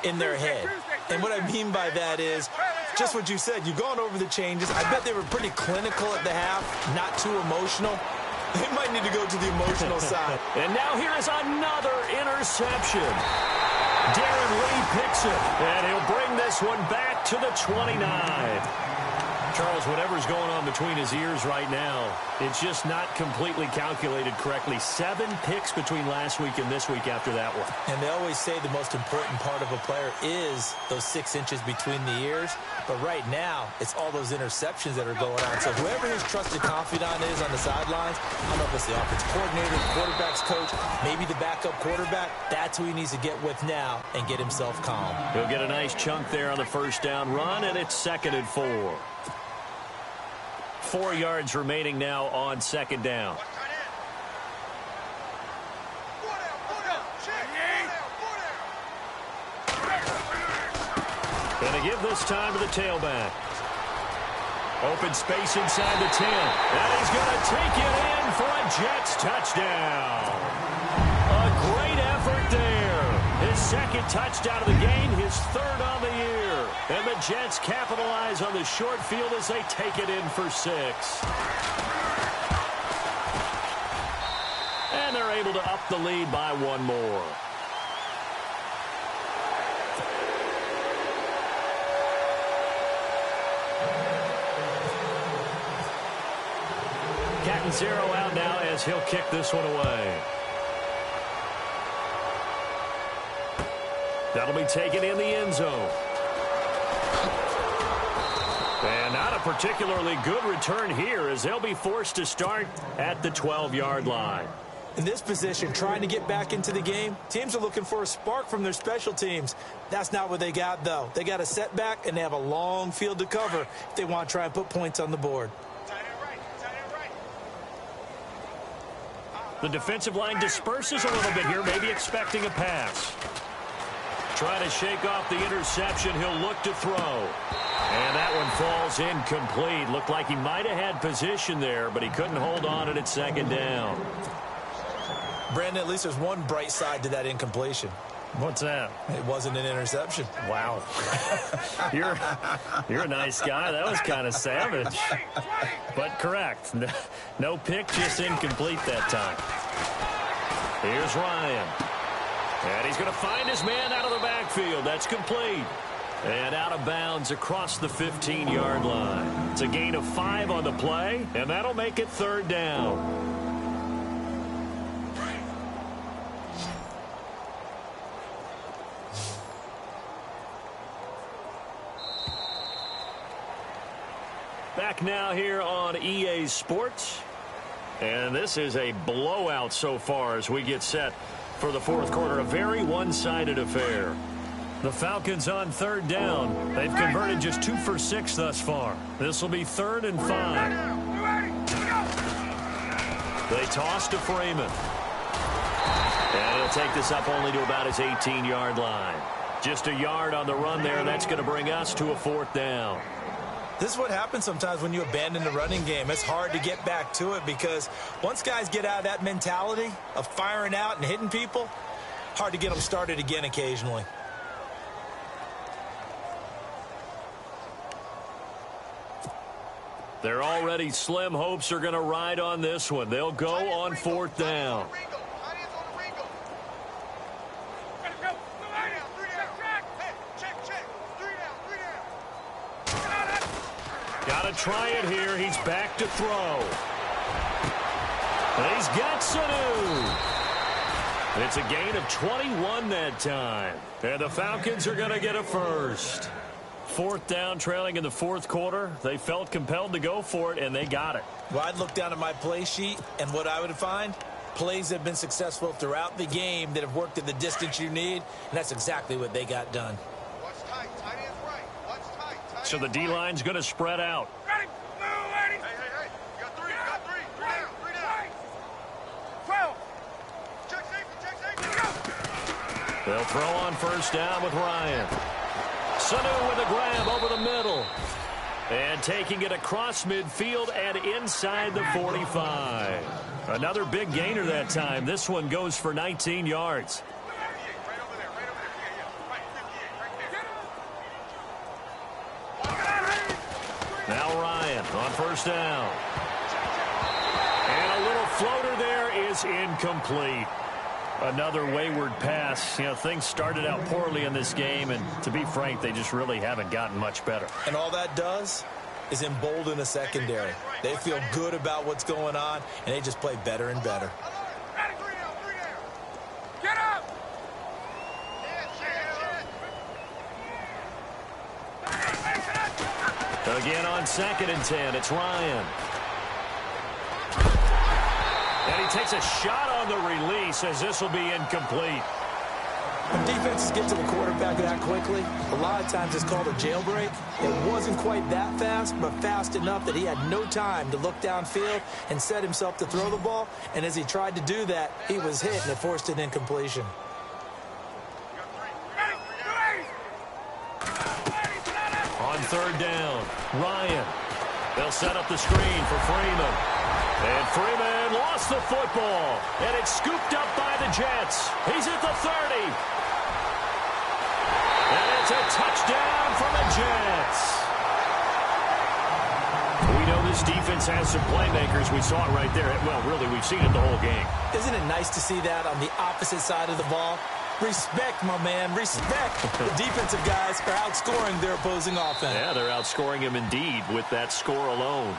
Speaker 3: in their head. And what I mean by that is just what you said. You've gone over the changes. I bet they were pretty clinical at the half, not too emotional. They might need to go to the emotional side.
Speaker 1: And now here is another interception. Darren Lee picks it, and he'll bring this one back to the 29. Charles, whatever's going on between his ears right now, it's just not completely calculated correctly. 7 picks between last week and this week after that one.
Speaker 3: And they always say the most important part of a player is those 6 inches between the ears. But right now, it's all those interceptions that are going on. So whoever his trusted confidant is on the sidelines, I don't know if it's the offense coordinator, the quarterback's coach, maybe the backup quarterback, that's who he needs to get with now and get himself calm.
Speaker 1: He'll get a nice chunk there on the first down run, and it's 2nd and 4. 4 yards remaining now on second down. Going to give this time to the tailback. Open space inside the 10. And he's going to take it in for a Jets touchdown. A great effort there. His 2nd touchdown of the game, his 3rd on the year. And the Jets capitalize on the short field as they take it in for 6. And they're able to up the lead by 1 more. Catanzaro out now as he'll kick this one away. That'll be taken in the end zone. And not a particularly good return here as they'll be forced to start at the 12-yard line.
Speaker 3: In this position, trying to get back into the game, teams are looking for a spark from their special teams. That's not what they got, though. They got a setback, and they have a long field to cover if they want to try and put points on the board.
Speaker 1: The defensive line disperses a little bit here, maybe expecting a pass. Trying to shake off the interception. He'll look to throw. And that one falls incomplete. Looked like he might have had position there, but he couldn't hold on at second down.
Speaker 3: Brandon, at least there's one bright side to that incompletion.
Speaker 1: What's that?
Speaker 3: It wasn't an interception.
Speaker 1: Wow. You're a nice guy. That was kind of savage. But correct. No pick, just incomplete that time. Here's Ryan. And he's going to find his man out of the backfield. That's complete. And out of bounds across the 15-yard line. It's a gain of 5 on the play, and that'll make it third down. Back now here on EA Sports. And this is a blowout so far as we get set for the fourth quarter. A very one-sided affair. The Falcons on third down. They've converted just 2 for 6 thus far. This will be 3rd and 5. They toss to Freeman. And he'll take this up only to about his 18-yard line. Just a yard on the run there, and that's going to bring us to a 4th down.
Speaker 3: This is what happens sometimes when you abandon the running game. It's hard to get back to it because once guys get out of that mentality of firing out and hitting people, hard to get them started again occasionally.
Speaker 1: They're already slim hopes are going to ride on this one. They'll go on 4th down. Got to try it here. He's back to throw. And he's got Sanu. It's a gain of 21 that time. And the Falcons are going to get a first. 4th down, trailing in the fourth quarter. They felt compelled to go for it, and they got it.
Speaker 3: Well, I'd look down at my play sheet, and what I would find, plays that have been successful throughout the game that have worked at the distance you need, and that's exactly what they got done.
Speaker 1: So the D-line's going to spread out.
Speaker 4: Ready, move, ready. Hey. You got three down. 12. Check safety, go.
Speaker 1: They'll throw on 1st down with Ryan. Sanu with a grab over the middle. And taking it across midfield and inside the 45. Another big gainer that time. This one goes for 19 yards. Now Ryan on 1st down. And a little floater there is incomplete. Another wayward pass. You know, things started out poorly in this game, and to be frank, they just really haven't gotten much better.
Speaker 3: And all that does is embolden the secondary. They feel good about what's going on, and they just play better and better.
Speaker 4: Get up!
Speaker 1: Again on 2nd and 10, it's Ryan. And he takes a shot on the release as this will be incomplete.
Speaker 3: When defenses get to the quarterback that quickly, a lot of times it's called a jailbreak. It wasn't quite that fast, but fast enough that he had no time to look downfield and set himself to throw the ball. And as he tried to do that, he was hit, and it forced an incompletion.
Speaker 1: On 3rd down, Ryan. They'll set up the screen for Freeman. And Freeman lost the football. And it's scooped up by the Jets. He's at the 30. And it's a touchdown for the Jets. We know this defense has some playmakers. We saw it right there. Well, really, we've seen it the whole game.
Speaker 3: Isn't it nice to see that on the opposite side of the ball? Respect, my man, respect. The defensive guys are outscoring their opposing offense.
Speaker 1: Yeah, they're outscoring him indeed with that score alone.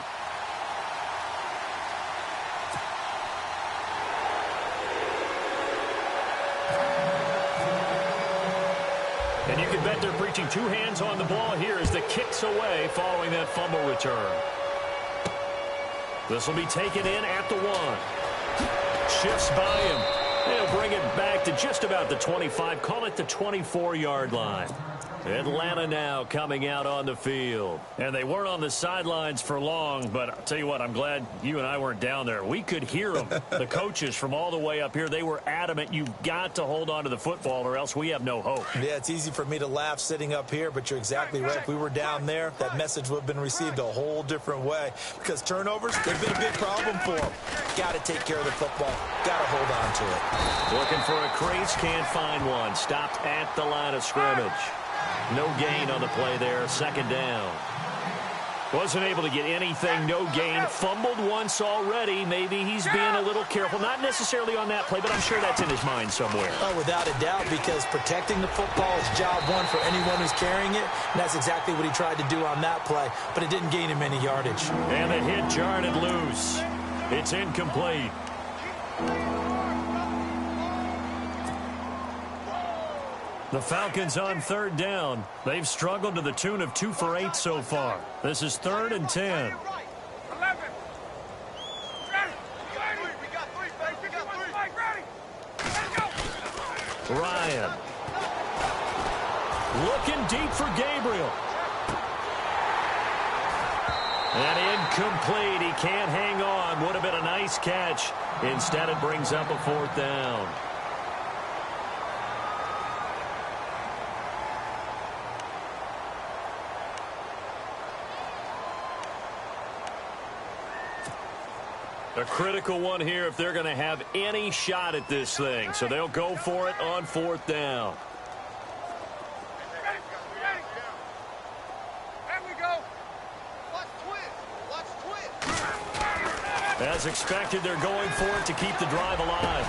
Speaker 1: And you can bet they're preaching 2 hands on the ball here as the kick's away following that fumble return. This will be taken in at the 1. Shifts by him. They'll bring it back to just about the 25. Call it the 24-yard line. Atlanta now coming out on the field. And they weren't on the sidelines for long, but I'll tell you what, I'm glad you and I weren't down there. We could hear them. The coaches from all the way up here, they were adamant. You've got to hold on to the football or else we have no hope.
Speaker 3: Yeah, it's easy for me to laugh sitting up here, but you're exactly right. If we were down there, that message would have been received a whole different way because turnovers, they've been a big problem for them. Got to take care of the football. Got to hold on to it.
Speaker 1: Looking for a crease, can't find one. Stopped at the line of scrimmage. No gain on the play there, second down. Wasn't able to get anything, no gain. Fumbled once already. Maybe he's being a little careful. Not necessarily on that play, but I'm sure that's in his mind somewhere.
Speaker 3: Oh, without a doubt, because protecting the football is job one for anyone who's carrying it. And that's exactly what he tried to do on that play, but it didn't gain him any yardage.
Speaker 1: And the hit jarred it loose. It's incomplete. The Falcons on third down. They've struggled to the tune of 2 for 8 so far. This is 3rd and 10. Ryan. Looking deep for Gabriel. And incomplete. He can't hang on. Would have been a nice catch. Instead, it brings up a 4th down. A critical one here if they're going to have any shot at this thing. So they'll go for it on 4th down. As expected, they're going for it to keep the drive alive.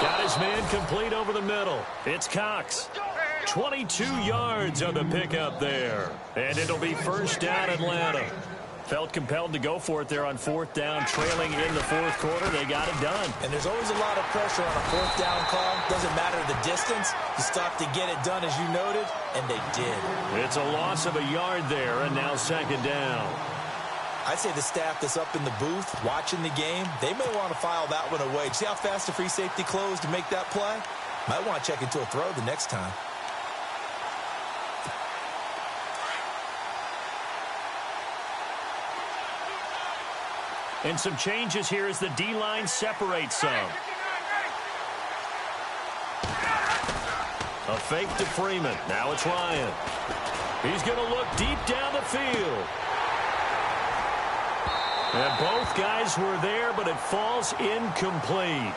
Speaker 1: Got his man complete over the middle. It's Cox. 22 yards on the pickup there. And it'll be 1st down Atlanta. Felt compelled to go for it there on 4th down, trailing in the 4th quarter. They got it done.
Speaker 3: And there's always a lot of pressure on a 4th down call. Doesn't matter the distance. You stop to get it done, as you noted, and they did.
Speaker 1: It's a loss of a yard there, and now 2nd down.
Speaker 3: I'd say the staff that's up in the booth watching the game, they may want to file that one away. See how fast the free safety closed to make that play? Might want to check into a throw the next time.
Speaker 1: And some changes here as the D-line separates some. A fake to Freeman. Now it's Ryan. He's going to look deep down the field. And both guys were there, but it falls incomplete.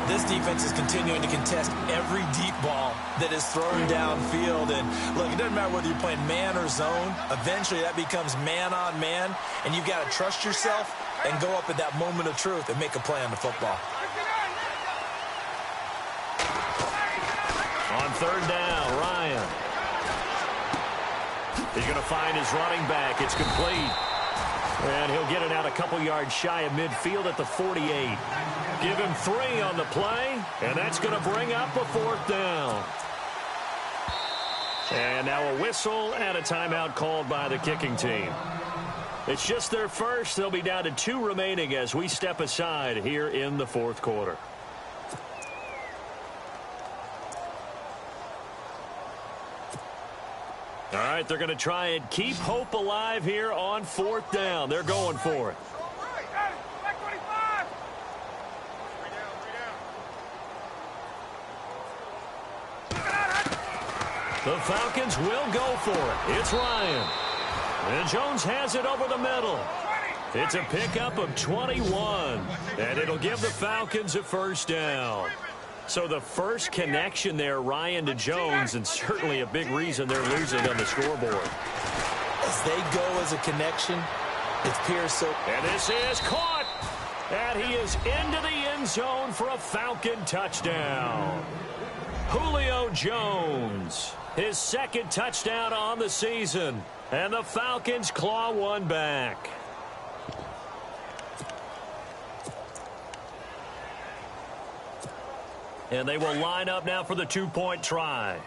Speaker 3: This defense is continuing to contest every deep ball that is thrown downfield. And, look, it doesn't matter whether you're playing man or zone. Eventually, that becomes man-on-man, and you've got to trust yourself and go up at that moment of truth and make a play on the football.
Speaker 1: On 3rd down, Ryan. He's going to find his running back. It's complete. And he'll get it out a couple yards shy of midfield at the 48. Give him 3 on the play, and that's going to bring up a 4th down. And now a whistle and a timeout called by the kicking team. It's just their first. They'll be down to 2 remaining as we step aside here in the 4th quarter. All right, they're going to try and keep hope alive here on 4th down. They're going for it. The Falcons will go for it. It's Ryan. And Jones has it over the middle. It's a pickup of 21. And it'll give the Falcons a 1st down. So the first connection there, Ryan to Jones, and certainly a big reason they're losing on the scoreboard.
Speaker 3: As they go as a connection, it's Pierce.
Speaker 1: And this is caught. And he is into the end zone for a Falcon touchdown. Julio Jones, his 2nd touchdown on the season. And the Falcons claw one back. And they will line up now for the 2-point try.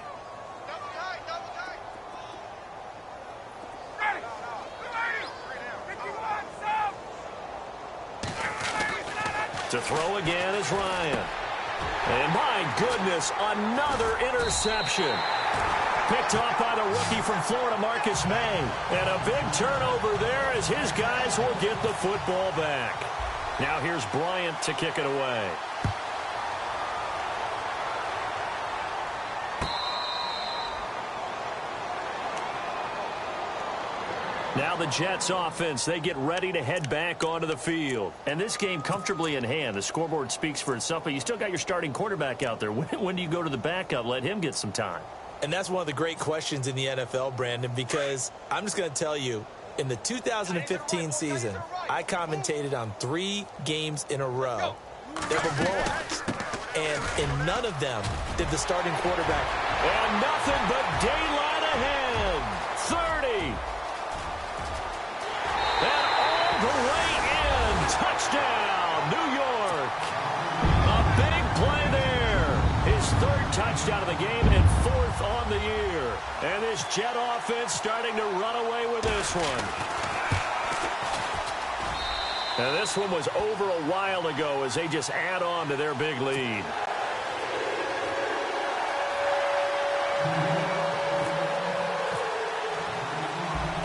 Speaker 1: To throw again is Ryan. And my goodness, another interception. Picked off by the rookie from Florida, Marcus May. And a big turnover there as his guys will get the football back. Now here's Bryant to kick it away. Now the Jets offense, they get ready to head back onto the field. And this game comfortably in hand. The scoreboard speaks for itself, but you still got your starting quarterback out there. When do you go to the backup? Let him get some time.
Speaker 3: And that's one of the great questions in the NFL, Brandon, because I'm just going to tell you, in the 2015 season, I commentated on 3 games in a row. They were blowouts. And in none of them did the starting quarterback.
Speaker 1: And nothing but daylight ahead. 30. And all the way in. Touchdown, New York. A big play there. His 3rd touchdown of the game and 4th on the year. And this Jet offense starting to run away with this one. And this one was over a while ago as they just add on to their big lead.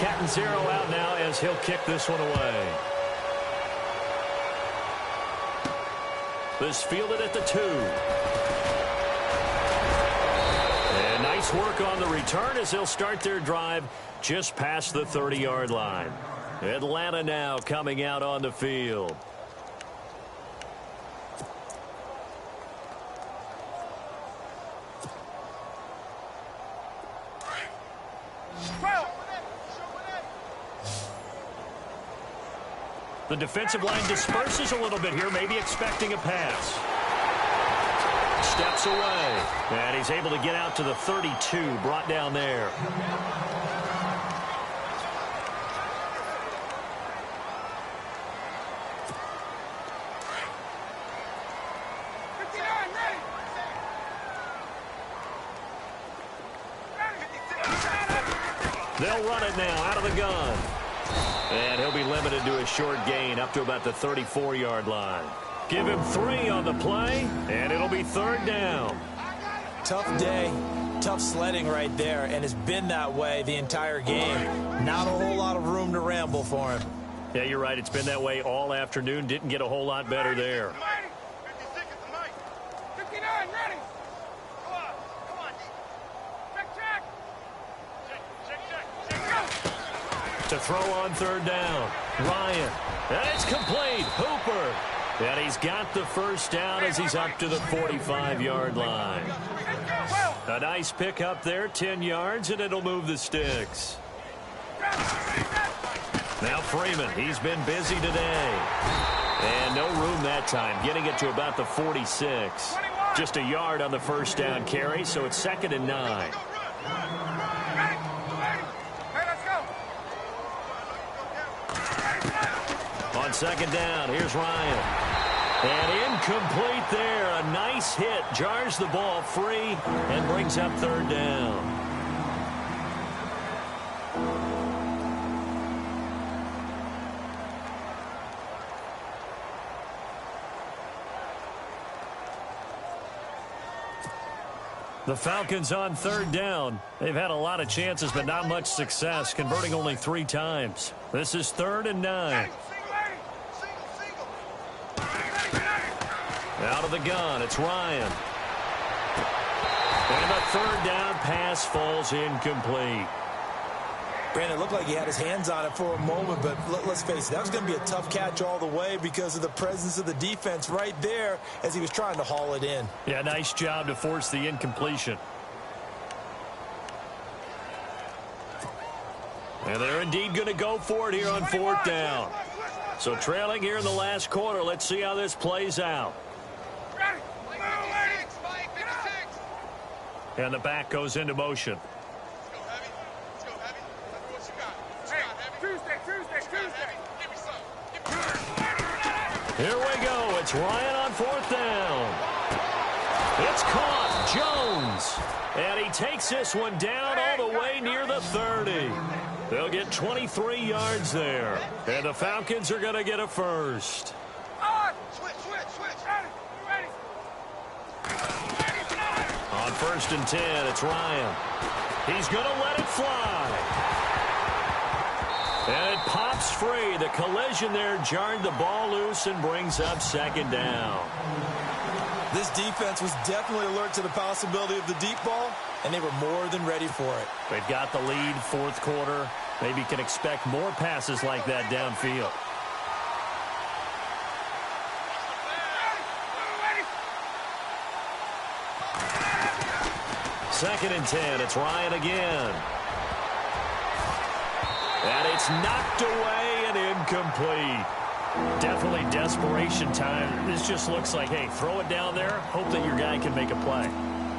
Speaker 1: Cat and zero out now as he'll kick this one away. This fielded at the 2. And nice work on the return as they'll start their drive just past the 30-yard line. Atlanta now coming out on the field. The defensive line disperses a little bit here, maybe expecting a pass. Steps away. And he's able to get out to the 32, brought down there. They'll run it now out of the gun. And he'll be limited to a short gain up to about the 34-yard line. Give him 3 on the play, and it'll be 3rd down.
Speaker 3: Tough day, tough sledding right there, and it's been that way the entire game. Not a whole lot of room to ramble for him.
Speaker 1: Yeah, you're right. It's been that way all afternoon. Didn't get a whole lot better there.
Speaker 4: 59, ready. Come on. Check.
Speaker 1: To throw on 3rd down. Ryan. And it's complete. Hooper. And he's got the 1st down as he's up to the 45-yard line. A nice pickup there, 10 yards, and it'll move the sticks. Now Freeman, he's been busy today. And no room that time, getting it to about the 46. Just a yard on the 1st down carry, so it's 2nd and 9. On 2nd down, here's Ryan. And incomplete there. A nice hit. Jars the ball free and brings up 3rd down. The Falcons on 3rd down. They've had a lot of chances, but not much success, converting only 3 times. This is 3rd and 9. Out of the gun, it's Ryan. And the 3rd down pass falls incomplete.
Speaker 3: Brandon, it looked like he had his hands on it for a moment, but let's face it, that was going to be a tough catch all the way because of the presence of the defense right there as he was trying to haul it in.
Speaker 1: Yeah, nice job to force the incompletion. And they're indeed going to go for it here on 4th down. So trailing here in the last quarter, let's see how this plays out. And the back goes into motion. Here we go. It's Ryan on 4th down. It's caught. Jones. And he takes this one down all the way near the 30. They'll get 23 yards there. And the Falcons are going to get a 1st.
Speaker 4: Switch.
Speaker 1: first and 10. It's Ryan. He's going to let it fly. And it pops free. The collision there jarred the ball loose and brings up second down.
Speaker 3: This defense was definitely alert to the possibility of the deep ball, and they were more than ready for it.
Speaker 1: They've got the lead, fourth quarter. Maybe can expect more passes like that downfield. Second and 10. It's Ryan again. And it's knocked away and incomplete. Definitely desperation time. This just looks like, hey, throw it down there. Hope that your guy can make a play.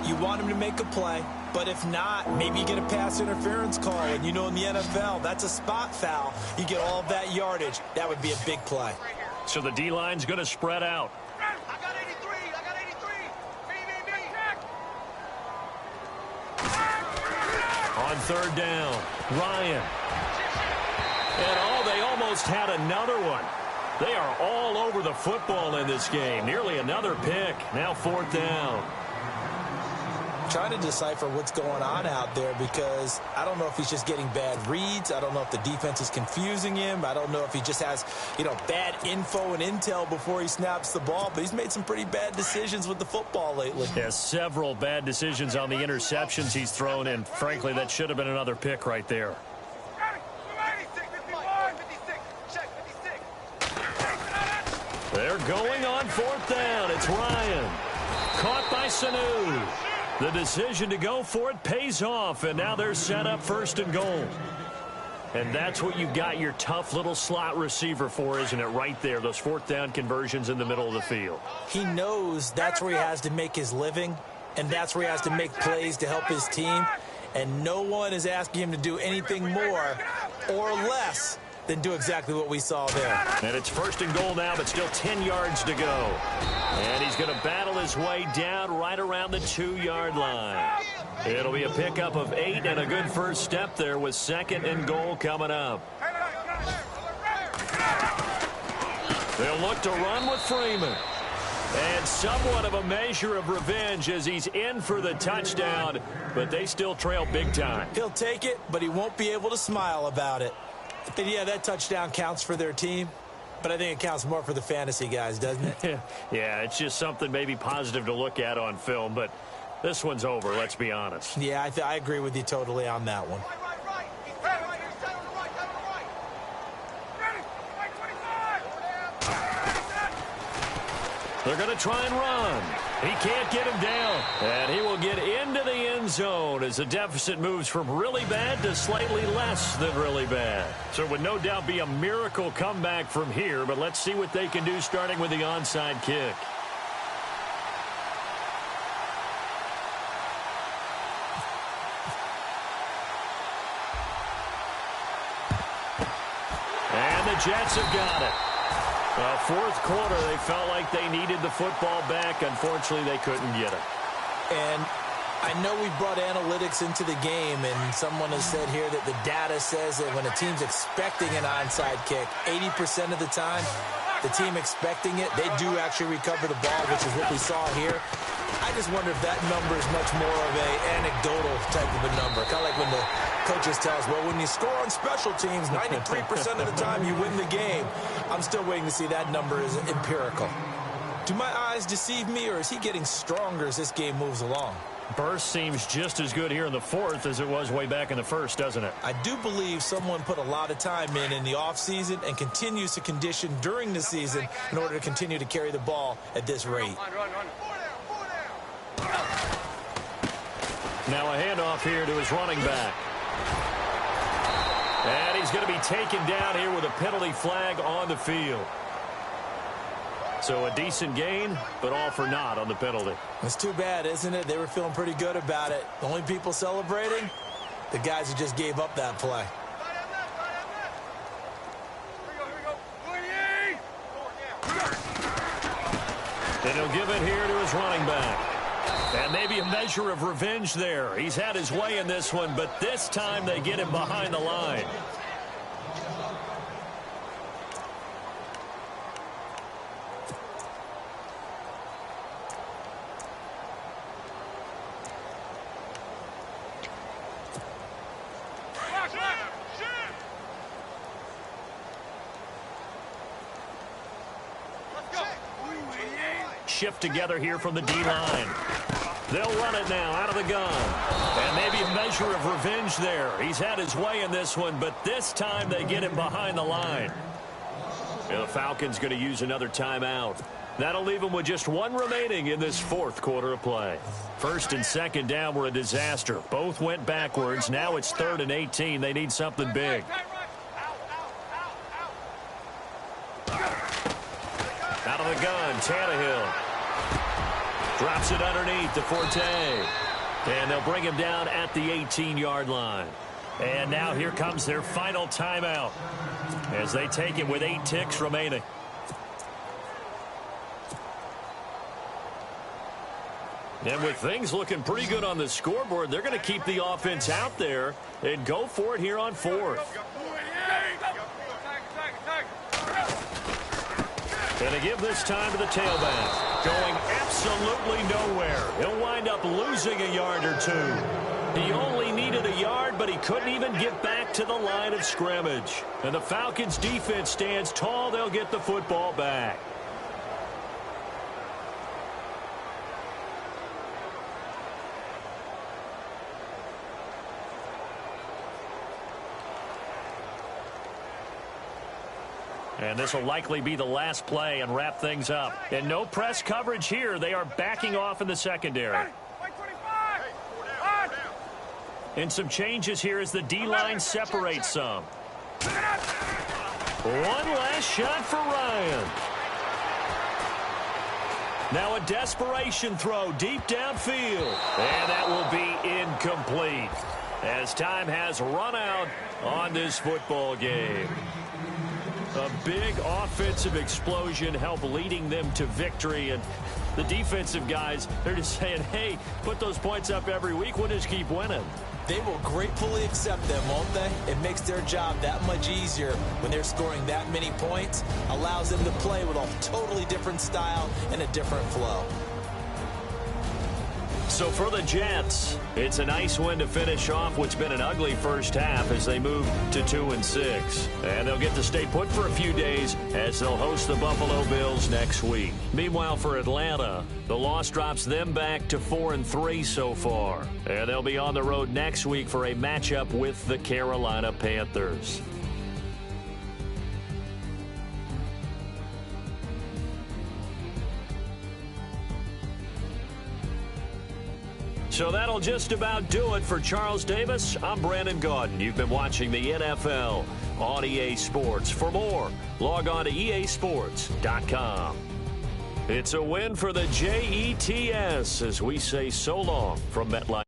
Speaker 3: You want him to make a play, but if not, maybe you get a pass interference call. And you know in the NFL, that's a spot foul. You get all of that yardage. That would be a big play.
Speaker 1: So the D-line's going to spread out.
Speaker 4: I got 83. I got 83.
Speaker 1: On third down, Ryan. And they almost had another one. They are all over the football in this game. Nearly another pick. Now fourth down.
Speaker 3: Trying to decipher what's going on out there because I don't know if he's just getting bad reads. I don't know if the defense is confusing him. I don't know if he just has, bad info and intel before he snaps the ball. But he's made some pretty bad decisions with the football lately.
Speaker 1: Yeah, several bad decisions on the interceptions he's thrown in. Frankly, that should have been another pick right there. They're going on fourth down. It's Ryan. Caught by Sanu. The decision to go for it pays off, and now they're set up first and goal. And that's what you've got your tough little slot receiver for, isn't it? Right there, those fourth down conversions in the middle of the field.
Speaker 3: He knows that's where he has to make his living, and that's where he has to make plays to help his team. And no one is asking him to do anything more or less than do exactly what we saw there.
Speaker 1: And it's first and goal now, but still 10 yards to go. And he's going to battle his way down right around the 2-yard line. It'll be a pickup of 8 and a good first step there with second and goal coming up. They'll look to run with Freeman. And somewhat of a measure of revenge as he's in for the touchdown, but they still trail big time.
Speaker 3: He'll take it, but he won't be able to smile about it. But yeah, that touchdown counts for their team, but I think it counts more for the fantasy guys, doesn't it?
Speaker 1: Yeah, it's just something maybe positive to look at on film, but this one's over, let's be honest.
Speaker 3: Yeah, I agree with you totally on that one.
Speaker 1: They're going to try and run. He can't get him down. And he will get into the end zone as the deficit moves from really bad to slightly less than really bad. So it would no doubt be a miracle comeback from here, but let's see what they can do starting with the onside kick. And the Jets have got it. Fourth quarter, they felt like they needed the football back. Unfortunately, they couldn't get it.
Speaker 3: And I know we brought analytics into the game, and someone has said here that the data says that when a team's expecting an onside kick, 80% of the time, the team expecting it, they do actually recover the ball, which is what we saw here. I just wonder if that number is much more of an anecdotal type of a number. Kind of like when the coaches tell us, well, when you score on special teams, 93% of the time you win the game. I'm still waiting to see that number is empirical. Do my eyes deceive me, or is he getting stronger as this game moves along?
Speaker 1: Burst seems just as good here in the fourth as it was way back in the first, doesn't it?
Speaker 3: I do believe someone put a lot of time in the offseason and continues to condition during the season in order to continue to carry the ball at this rate.
Speaker 1: Now a handoff here to his running back. And he's going to be taken down here with a penalty flag on the field. So a decent gain, but all for naught on the penalty.
Speaker 3: It's too bad, isn't it? They were feeling pretty good about it. The only people celebrating, the guys who just gave up that play.
Speaker 1: And he'll give it here to his running back. And maybe a measure of revenge there. He's had his way in this one, but this time they get him behind the line. shift together here from the D-line. They'll run it now out of the gun. And maybe a measure of revenge there. He's had his way in this one, but this time they get him behind the line. And the Falcons going to use another timeout. That'll leave them with just one remaining in this fourth quarter of play. First and second down were a disaster. Both went backwards. Now it's 3rd and 18. They need something big. Out of the gun, Tannehill. Drops it underneath to Forte. And they'll bring him down at the 18-yard line. And now here comes their final timeout as they take it with 8 ticks remaining. And with things looking pretty good on the scoreboard, they're going to keep the offense out there and go for it here on 4th. And to give this time to the tailback. Going absolutely nowhere. He'll wind up losing a yard or 2. He only needed a yard, but he couldn't even get back to the line of scrimmage. And the Falcons defense stands tall. They'll get the football back. And this will likely be the last play and wrap things up. And no press coverage here. They are backing off in the secondary. And some changes here as the D-line separates some. One last shot for Ryan. Now a desperation throw deep downfield. And that will be incomplete as time has run out on this football game. A big offensive explosion helped leading them to victory. And the defensive guys, they're just saying, hey, put those points up every week. We'll just keep winning.
Speaker 3: They will gratefully accept them, won't they? It makes their job that much easier when they're scoring that many points. Allows them to play with a totally different style and a different flow.
Speaker 1: So for the Jets, it's a nice win to finish off what's been an ugly first half as they move to 2-6. And they'll get to stay put for a few days as they'll host the Buffalo Bills next week. Meanwhile, for Atlanta, the loss drops them back to 4-3 so far. And they'll be on the road next week for a matchup with the Carolina Panthers. So that'll just about do it for Charles Davis. I'm Brandon Gaudin. You've been watching the NFL on EA Sports. For more, log on to easports.com. It's a win for the Jets as we say so long from MetLife.